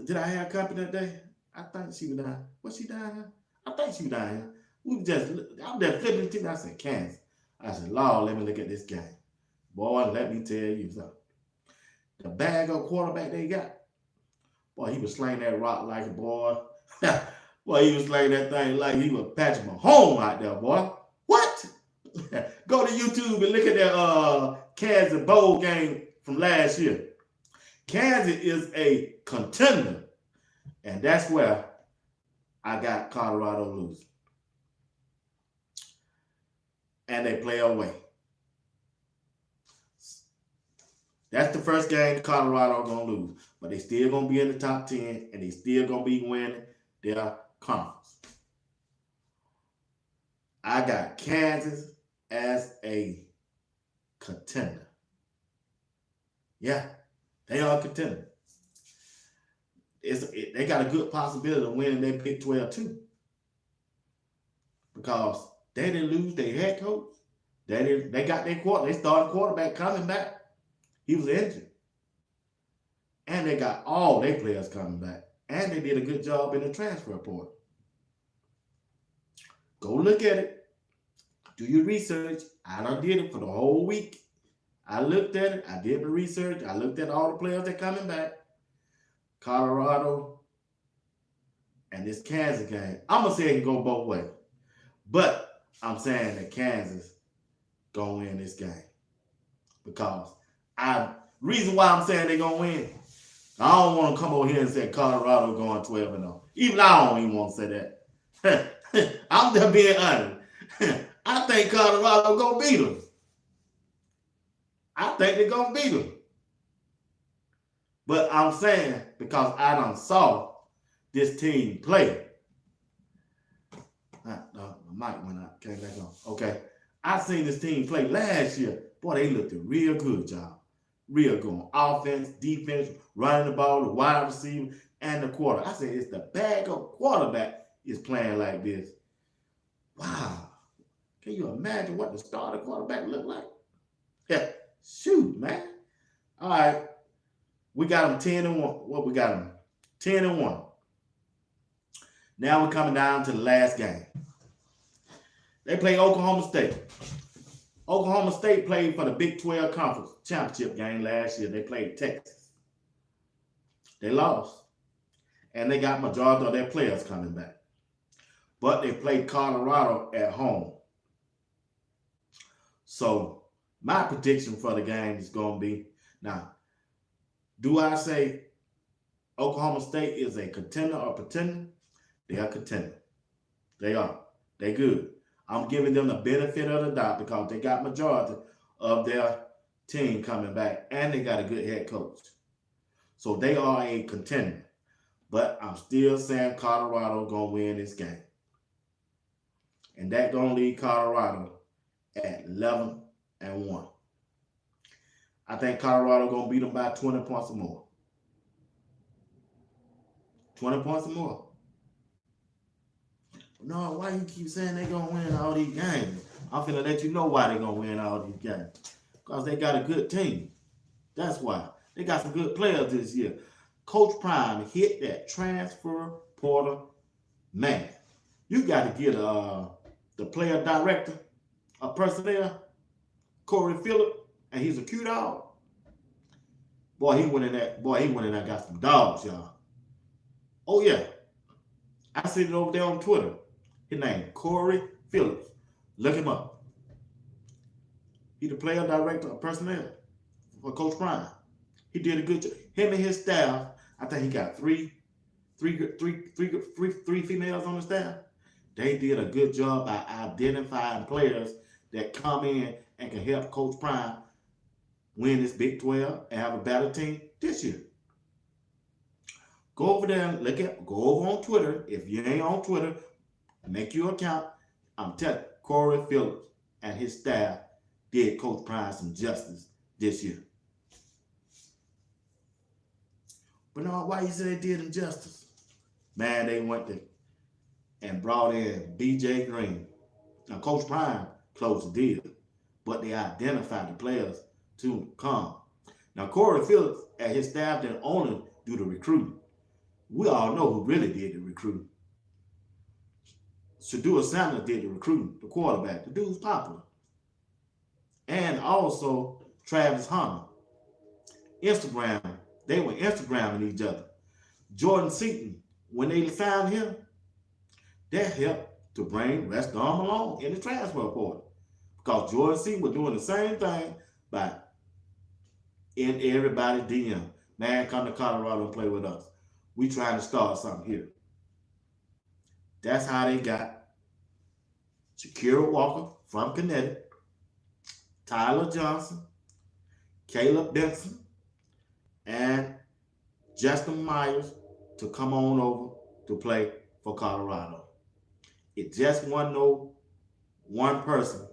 Did I have company that day? I think she was down. Was she down here? I think she was down here. I was just flipping the TV. I said, Kansas. I said, Lord, let me look at this game. Boy, let me tell you something. The bag-up quarterback they got, boy, he was slinging that rock like a boy. Boy, he was slinging that thing like he was Patrick Mahomes out there, boy. What? Go to YouTube and look at that Kansas bowl game from last year. Kansas is a contender, and that's where I got Colorado losing. And they play away. That's the first game Colorado gonna lose, but they still gonna be in the top 10, and they still gonna be winning their conference. I got Kansas as a contender. Yeah, they are a contender. They got a good possibility of winning their Big 12 too, because they didn't lose their head coach. They got their they started quarterback coming back. He was injured. And they got all their players coming back. And they did a good job in the transfer portal. Go look at it. Do your research. I done did it for the whole week. I looked at it. I did the research. I looked at all the players that coming back. Colorado and this Kansas game. I'm going to say it can go both ways. But I'm saying that Kansas going to win this game. Because reason why I'm saying they're going to win, I don't want to come over here and say Colorado going 12-0. Even I don't even want to say that. I'm just being honest. I think Colorado gonna beat them. I think they're gonna beat them. But I'm saying because I done saw this team play. My mic went out, came back on. Okay. I seen this team play last year. Boy, they looked real good, y'all. Real good on offense, defense, running the ball, the wide receiver, and the quarter. I said it's the backup quarterback is playing like this. Wow. Can you imagine what the starter quarterback looked like? Yeah. Shoot, man. All right. We got them 10-1. What we got them? 10-1. Now we're coming down to the last game. They play Oklahoma State. Oklahoma State played for the Big 12 Conference Championship game last year. They played Texas. They lost. And they got majority of their players coming back. But they played Colorado at home. So my prediction for the game is going to be, now, do I say Oklahoma State is a contender or pretender? They are contender. They are. They good. I'm giving them the benefit of the doubt because they got majority of their team coming back and they got a good head coach. So they are a contender. But I'm still saying Colorado going to win this game. And that going to leave Colorado at 11-1. I think Colorado going to beat them by 20 points or more. 20 points or more. No, why you keep saying they're going to win all these games? I'm finna let you know why they're going to win all these games. Because they got a good team. That's why. They got some good players this year. Coach Prime hit that transfer portal. Man, you got to get the player director of personnel, Corey Phillip, and he's a cute dog. Boy, he went in there, got some dogs, y'all. Oh, yeah. I see it over there on Twitter. His name, Corey Phillips. Look him up. He's the player director of personnel for Coach Prime. He did a good job. Him and his staff, I think he got three females on the staff. They did a good job by identifying players that come in and can help Coach Prime win this Big 12 and have a better team this year. Go over there and go over on Twitter. If you ain't on Twitter, make your account. I'm telling you, Corey Phillips and his staff did Coach Prime some justice this year. But no, why you say they did him justice? Man, they went there and brought in B.J. Green. Now, Coach Prime closed the deal, but they identified the players to come. Now, Corey Phillips and his staff didn't only do the recruiting. We all know who really did the recruiting. Shedeur Sanders did the recruiting, the quarterback. The dude's popular. And also Travis Hunter. Instagram. They were Instagramming each other. Jordan Seaton, when they found him, that helped to bring West Don Malone in the transfer portal. Because Jordan Seaton was doing the same thing by in everybody's DM. Man, come to Colorado and play with us. We trying to start something here. That's how they got Shakira Walker from Connecticut, Tyler Johnson, Caleb Benson, and Justin Myers to come on over to play for Colorado. It just wasn't no one person.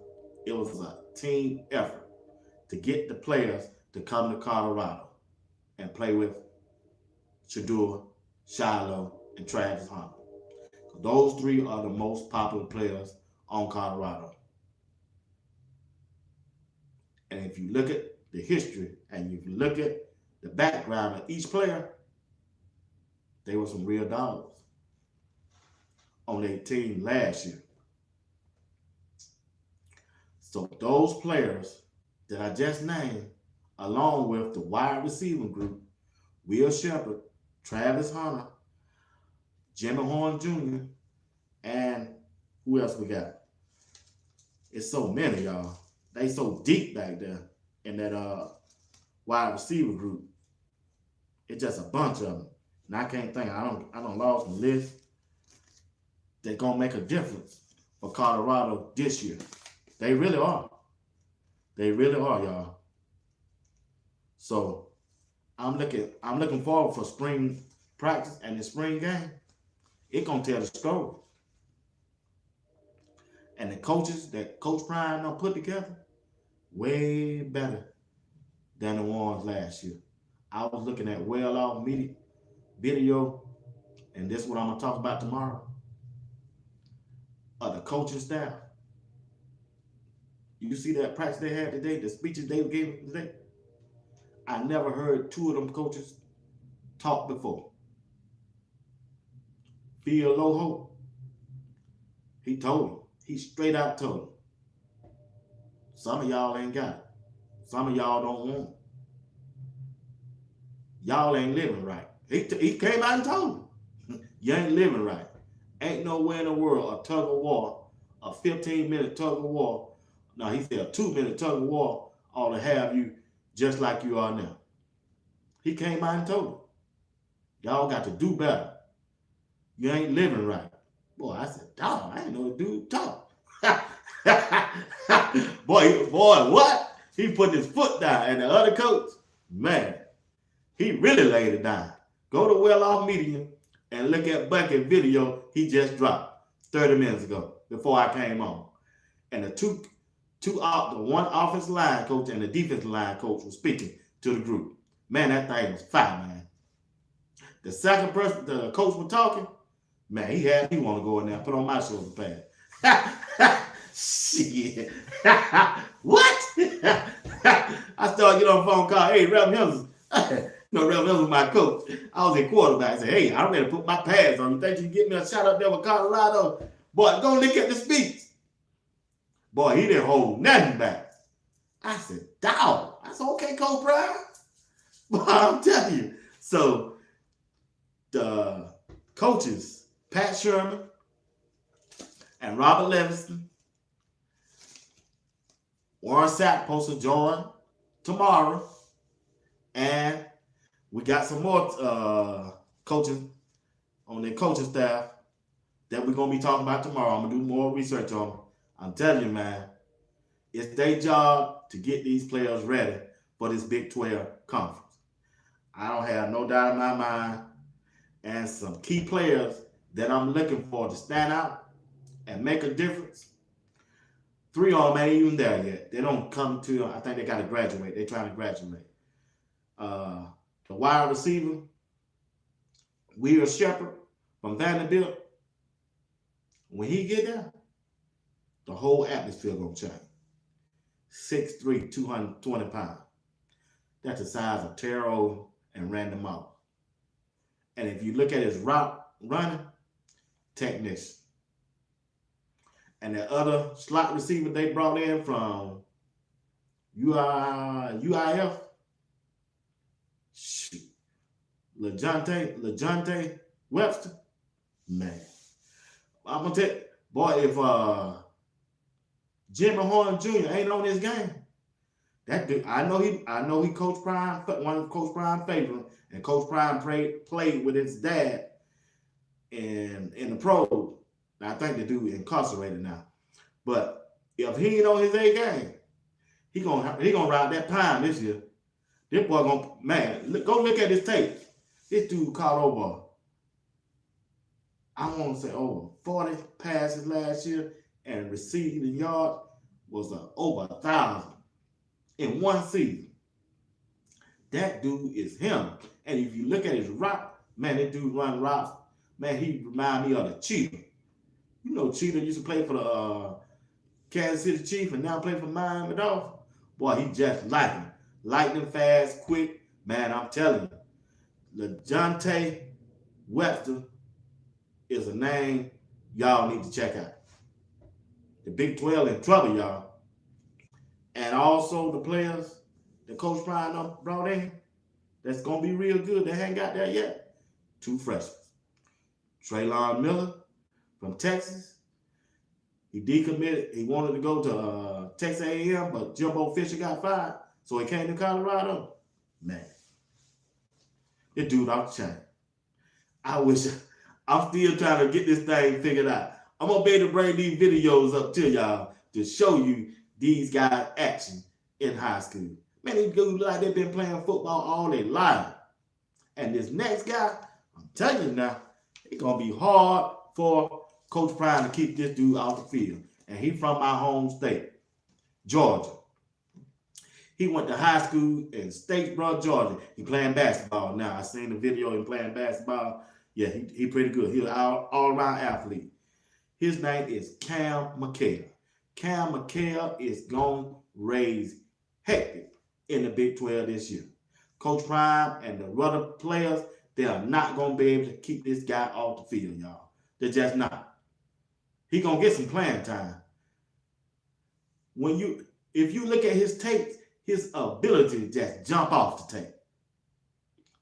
It was a team effort to get the players to come to Colorado and play with Shedeur, Shiloh, and Travis Hunter. Those three are the most popular players on Colorado. And if you look at the history and if you look at the background of each player, they were some real dogs on their team last year. So those players that I just named, along with the wide receiving group, Will Shepard, Travis Hunter, Jimmy Horn Jr., and who else we got? It's so many, y'all. They so deep back there in that wide receiver group. It's just a bunch of them. And I can't think. I don't lost the list. They're gonna make a difference for Colorado this year. They really are. They really are, y'all. So I'm looking forward for spring practice and the spring game. It gonna tell the story. And the coaches that Coach Prime done put together, way better than the ones last year. I was looking at well off media video, and this is what I'm gonna talk about tomorrow. Of the coaching staff. You see that practice they had today, the speeches they gave today? I never heard two of them coaches talk before. Phil Loho, he told him. He straight out told him. Some of y'all ain't got it. Some of y'all don't want it. Y'all ain't living right. He came out and told him. You ain't living right. Ain't nowhere in the world a tug of war, a 15-minute tug of war. No, he said a 2-minute tug of war ought to have you just like you are now. He came out and told him. Y'all got to do better. You ain't living right. Boy, I said, dog, I ain't know the dude talk. boy, what? He put his foot down. And the other coach, man, he really laid it down. Go to Well Off Media and look at Bucket video he just dropped 30 minutes ago before I came on. And the one offensive line coach and the defensive line coach was speaking to the group. Man, that thing was fire, man. The second person, the coach was talking, man, he want to go in there and put on my shoulder pad. Shit. What? I started getting on the phone call. Hey, Reverend Hills. Reverend Hills was my coach. I was a quarterback. I said, hey, I'm ready to put my pads on. You think you can get me a shot up there with Colorado? Boy, go look at the speech. Boy, he didn't hold nothing back. I said, dawg, that's okay, Coach Brown. Boy, I'm telling you. So, the coaches, Pat Sherman and Robert Levinson, Warren Sapp supposed to join tomorrow. And we got some more coaches on their coaching staff that we're going to be talking about tomorrow. I'm going to do more research on them. I'm telling you, man, it's their job to get these players ready for this Big 12 conference. I don't have no doubt in my mind. And some key players that I'm looking for to stand out and make a difference. 3 of them ain't even there yet. They don't come to, I think they got to graduate. They're trying to graduate. The wide receiver, Will Shepherd from Vanderbilt, when he get there, the whole atmosphere gonna change. 6'3", 220 pounds. That's the size of Terrell and Randy Moss. And if you look at his route running, technician. And the other slot receiver they brought in from UIF, LeJohntay Webster, man. I'm gonna tell you, boy, if Jimmy Horn Jr. ain't on this game, that dude, I know he Coach Prime, one of Coach Prime's favorites, and Coach Prime played with his dad in the pros. I think the dude incarcerated now. But if he ain't on his A game, he gonna ride that pine this year. This boy gonna, man, go look at his tape. This dude caught over, I want to say over 40 passes last year, and receiving yards was over 1,000 in one season. That dude is him. And if you look at his route, man, that dude run routes. Man, he remind me of the Cheetah. You know, Cheetah used to play for the Kansas City Chiefs and now play for Miami Dolphins. Boy, he just like him. Lightning fast, quick. Man, I'm telling you, LeJohntay Webster is a name y'all need to check out. The Big 12 in trouble, y'all. And also the players that Coach Prime brought in, that's going to be real good. They ain't got there yet. 2 freshmen. Traylon Miller from Texas. He decommitted. He wanted to go to Texas A&M, but Jimbo Fisher got fired, so he came to Colorado. Man. This dude off the chain. I wish I'm still trying to get this thing figured out. I'm gonna be able to bring these videos up to y'all to show you these guys' action in high school. Man, these dudes look like they've been playing football all their life. And this next guy, I'm telling you now, it's gonna be hard for Coach Prime to keep this dude off the field. And he from my home state, Georgia. He went to high school in Statesboro, Georgia. He playing basketball now. I seen the video of him playing basketball. Yeah, he pretty good. He's an all-around athlete. His name is Cam McHale. Cam McHale is going to raise hectic in the Big 12 this year. Coach Prime and the other players, they are not going to be able to keep this guy off the field, y'all. They're just not. He's going to get some playing time. If you look at his tapes, his ability to just jump off the tape.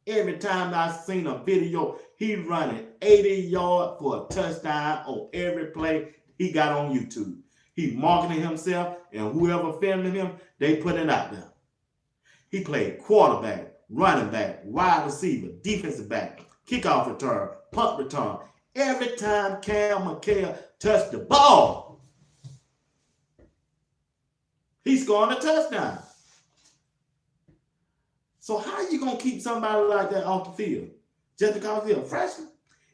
Every time I've seen a video, he running 80 yards for a touchdown on every play he got on YouTube. He marketing himself, and whoever filming him, they put it out there. He played quarterback, running back, wide receiver, defensive back, kickoff return, punt return. Every time Cam McHale touched the ball, he scored a touchdown. So how are you going to keep somebody like that off the field? Just because they're a freshman?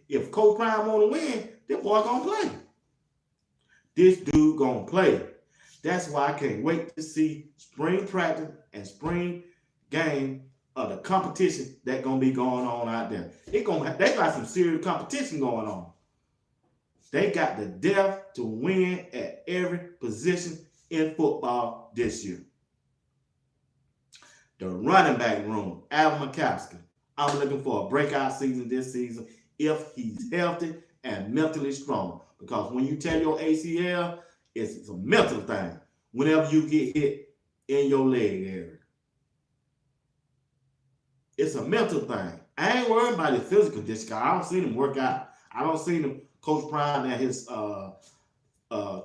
If Coach Prime want to win, that boy going to play. This dude going to play. That's why I can't wait to see spring practice and spring game of the competition that's going to be going on out there. They got some serious competition going on. They got the depth to win at every position in football this year. The running back room, Alvin McCaskill. I'm looking for a breakout season this season if he's healthy and mentally strong. Because when you tear your ACL, it's a mental thing. Whenever you get hit in your leg area, it's a mental thing. I ain't worried about his physical condition. I don't see him work out. I don't see him, Coach Prime and his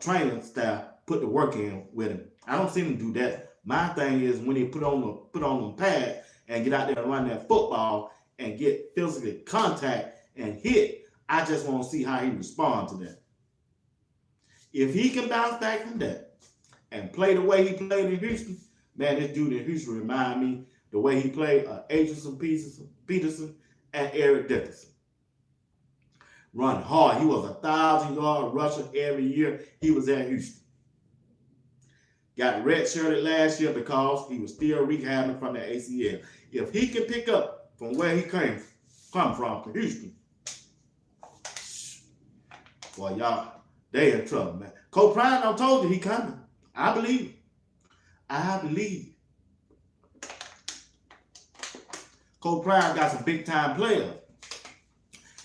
training staff put the work in with him. I don't see him do that. My thing is when he put on them pads and get out there and run that football and get physical contact and hit, I just want to see how he responds to that. If he can bounce back from that and play the way he played in Houston, man, this dude in Houston remind me the way he played Adrian Peterson and Eric Dickerson. Run hard. He was 1,000-yard rusher every year he was at Houston. Got redshirted last year because he was still rehabbing from the ACL. If he can pick up from where he come from Houston, boy, y'all, they in trouble, man. Coach Prime, I told you he coming. I believe. I believe. Coach Prime got some big-time players.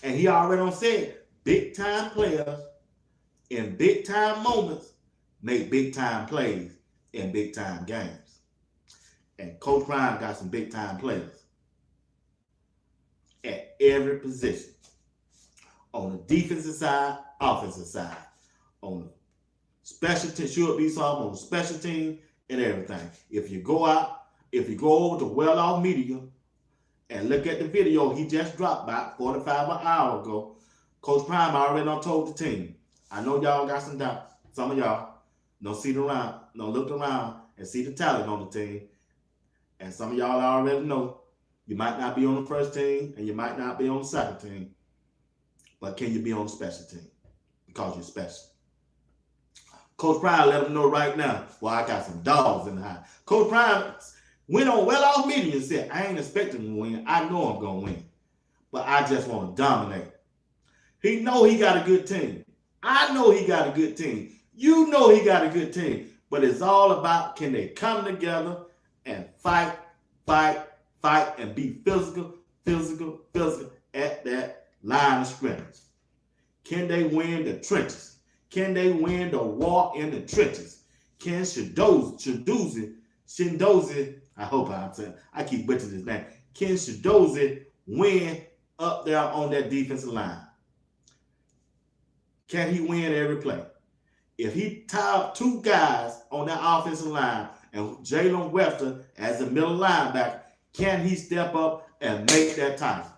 And he already said big-time players in big-time moments make big-time plays in big-time games. And Coach Prime got some big-time players at every position. On the defensive side, offensive side. On the special team, should be some on the special team and everything. If you go over to Well-Off Media and look at the video he just dropped about 45 an hour ago, Coach Prime already done told the team. I know y'all got some doubts. Some of y'all don't look around and see the talent on the team. And some of y'all already know you might not be on the first team and you might not be on the second team. But can you be on the special team? Because you're special. Coach Prime let them know right now, well, I got some dogs in the house. Coach Prime went on Well-Off Media and said, I ain't expecting to win. I know I'm going to win. But I just want to dominate. He know he got a good team. I know he got a good team. You know he got a good team. But it's all about can they come together and fight, and be physical at that line of scrimmage. Can they win the trenches? Can they win the war in the trenches? Can Shindozi, I hope I'm saying, I keep butchering his name. Can Shindozi win up there on that defensive line? Can he win every play? If he tie up two guys on that offensive line and Jalen Webster as a middle linebacker, can he step up and make that title.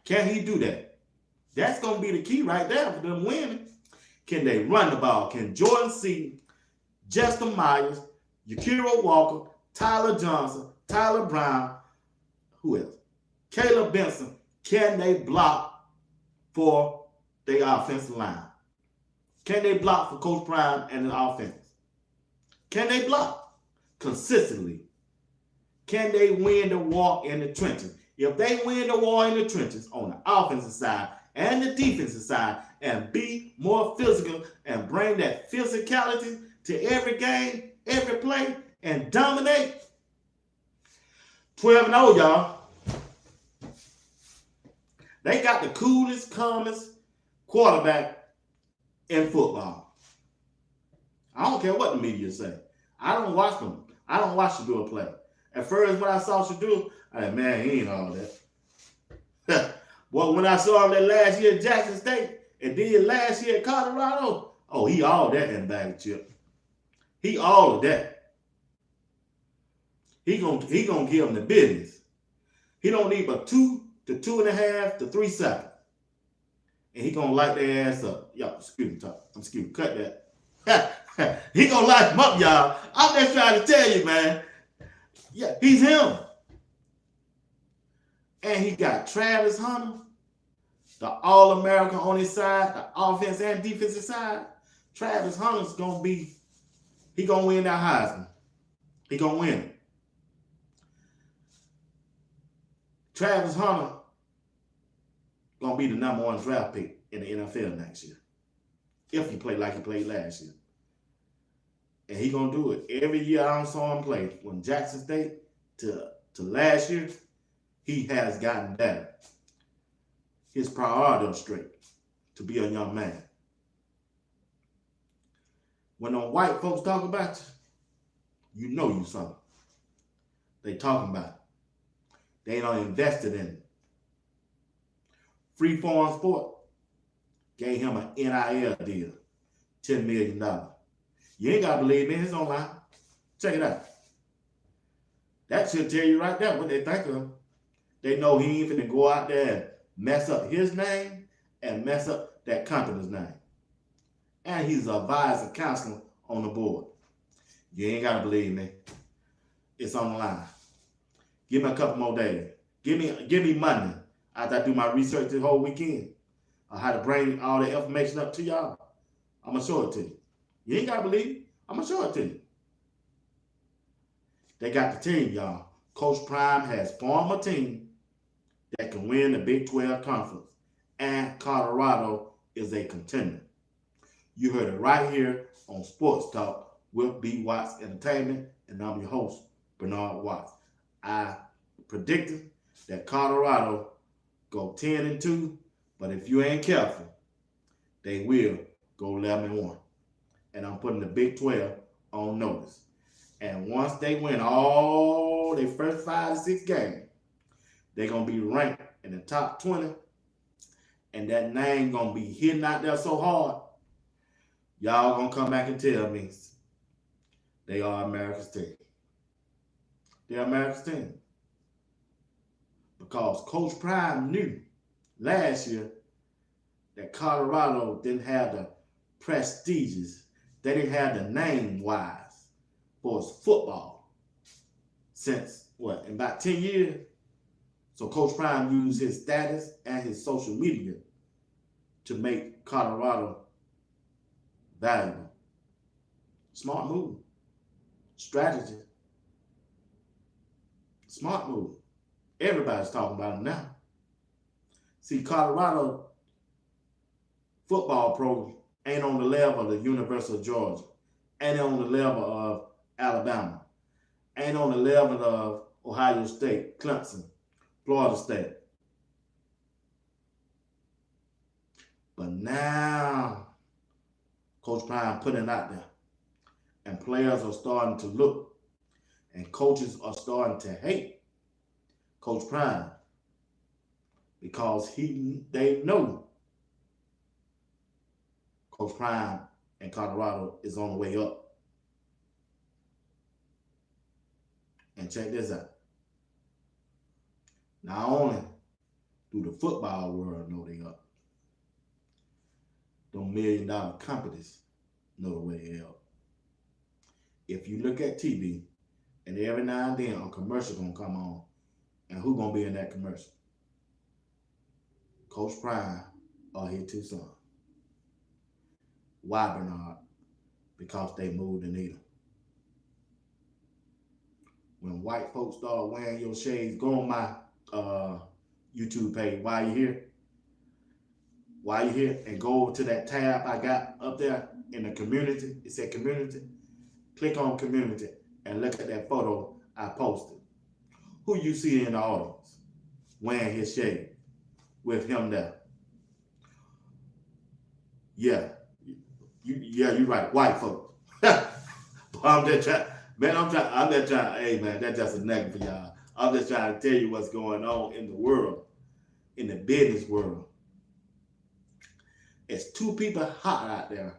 Can he do that? That's going to be the key right there for them winning. Can they run the ball? Can Jordan Seaton, Justin Myers, Yakira Walker, Tyler Johnson, Tyler Brown, who else? Caleb Benson, can they block for their offensive line? Can they block for Coach Prime and the offense? Can they block consistently? Can they win the war in the trenches? If they win the war in the trenches on the offensive side and the defensive side and be more physical and bring that physicality to every game, every play, and dominate, 12-0, y'all. They got the coolest, calmest quarterback in football. I don't care what the media say. I don't watch them. I don't watch Shador play. At first, when I saw Shador, I said, man, he ain't all that. Well, when I saw him that last year at Jackson State and then last year at Colorado, oh, he all that in the bag of chips. He all of that. He gonna give him the business. He don't need but 2 to 2.5 to 3 seconds. And he gonna light their ass up. Y'all, excuse me, cut that. He gonna light them up, y'all. I'm just trying to tell you, man. Yeah, he's him. And he got Travis Hunter, the All-American on his side, the offense and defensive side. Travis Hunter's gonna win that Heisman. He gonna win it. Travis Hunter gonna be the #1 draft pick in the NFL next year. If he play like he played last year. And he gonna do it. Every year I saw him play. From Jackson State to last year, he has gotten better. His priorities straight to be a young man. When the white folks talk about you, you know you something. They talking about it. They ain't invested in it. Freeform Sport gave him an NIL deal, $10 million. You ain't got to believe me, it's online. Check it out. That should tell you right there what they think of him. They know he ain't finna go out there and mess up his name and mess up that company's name. And he's an advisor counselor on the board. You ain't got to believe me. It's on the line. Give me a couple more days. Give me Monday after I do my research this whole weekend on how to bring all the information up to y'all. I'm going to show it to you. You ain't got to believe it. I'm going to show it to you. They got the team, y'all. Coach Prime has formed a team that can win the Big 12 Conference. And Colorado is a contender. You heard it right here on Sports Talk with B. Watts Entertainment. And I'm your host, Bernard Watts. I predicted that Colorado go 10-2, but if you ain't careful, they will go 11-1. And I'm putting the Big 12 on notice. And once they win all their first 5 to 6 games, they're going to be ranked in the top 20. And that name going to be hitting out there so hard, y'all going to come back and tell me they are America's team. They're America's team. Because Coach Prime knew last year that Colorado didn't have the prestigious, they didn't have the name-wise for its football since, in about 10 years? So Coach Prime used his status and his social media to make Colorado valuable. Smart move. Strategy. Smart move. Everybody's talking about him now. See, Colorado football program ain't on the level of the University of Georgia, ain't on the level of Alabama, ain't on the level of Ohio State, Clemson, Florida State. But now, Coach Prime putting it out there, and players are starting to look, and coaches are starting to hate Coach Prime because they know Coach Prime and Colorado is on the way up. And check this out. Not only do the football world know they up, them $1 million companies know the way they up. If you look at TV, and every now and then a commercial gonna come on, and who gonna be in that commercial? Coach Prime or his two sons. Why, Bernard? Because they moved the needle. When white folks start wearing your shades, go on my YouTube page while you're here. While you're here, and go over to that tab I got up there in the community. It said community. Click on community and look at that photo I posted. Who you see in the audience wearing his shade with him there? Yeah, you're right. White folks. I'm just trying, man. I'm just trying. Hey, man, that's just a nugget for y'all. I'm just trying to tell you what's going on in the world, in the business world. It's two people hot out there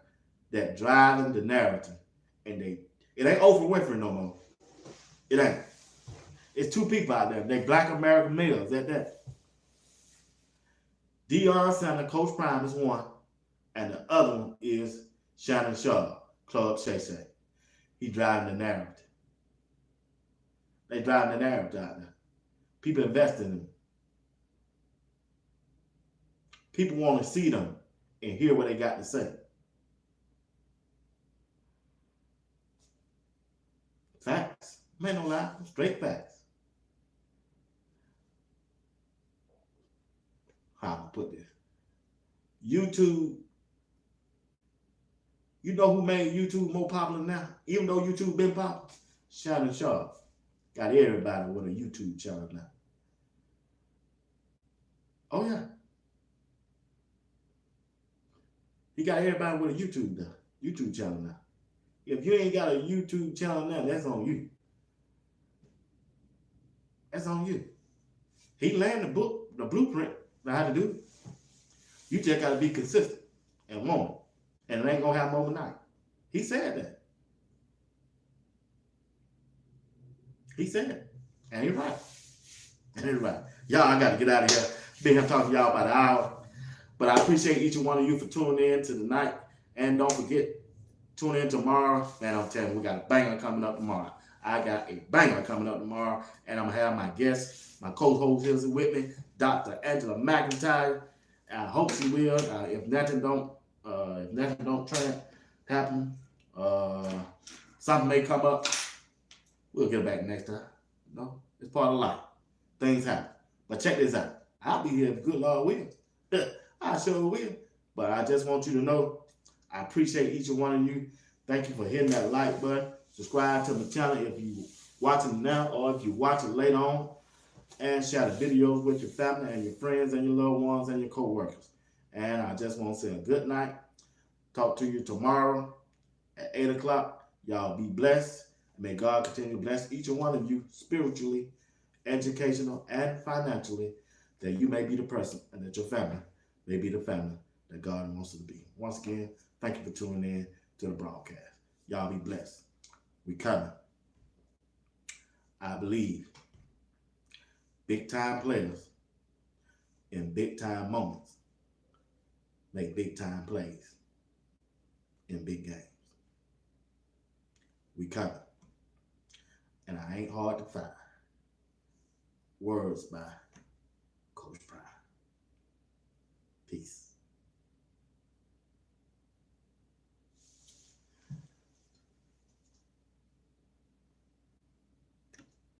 that driving the narrative, and it ain't Oprah Winfrey no more. It ain't. It's two people out there. They Black American males at that. Dr. Sanders, Coach Prime is one, and the other one is Shannon Sharp, Club Shay Shay. He driving the narrative. They driving the narrative out there. People invest in them. People want to see them and hear what they got to say. Facts. Man, no lie. Straight facts. How I'm gonna put this? YouTube. You know who made YouTube more popular now? Even though YouTube been popular? Shannon Sharp. Got everybody with a YouTube channel now. Oh yeah. He got everybody with a YouTube channel now. If you ain't got a YouTube channel now, that's on you. That's on you. He learned the blueprint on how to do it. You just gotta be consistent and want it. And it ain't gonna happen overnight. He said that. He said it. And he's right. And he's right. Y'all, I gotta get out of here. Been here talking to y'all about an hour. But I appreciate each and one of you for tuning in to tonight. And don't forget, tune in tomorrow. Man, I'm telling you, we got a banger coming up tomorrow. I got a banger coming up tomorrow. And I'm going to have my guest, my co-host here with me, Dr. Angela McIntyre. I hope she will. If nothing don't happen, something may come up. We'll get back next time. No, it's part of life. Things happen. But check this out. I'll be here if good Lord will. I sure will. But I just want you to know, I appreciate each and one of you. Thank you for hitting that like button. Subscribe to my channel if you watching now or if you watch it later on. And share the videos with your family and your friends and your loved ones and your co-workers. And I just want to say a good night. Talk to you tomorrow at 8 o'clock. Y'all be blessed. May God continue to bless each and one of you spiritually, educational, and financially, that you may be the person and that your family may be the family that God wants you to be. Once again, thank you for tuning in to the broadcast. Y'all be blessed. We coming. I believe big time players in big time moments make big time plays in big games. We coming. And I ain't hard to find. Words by Coach Prime. Peace.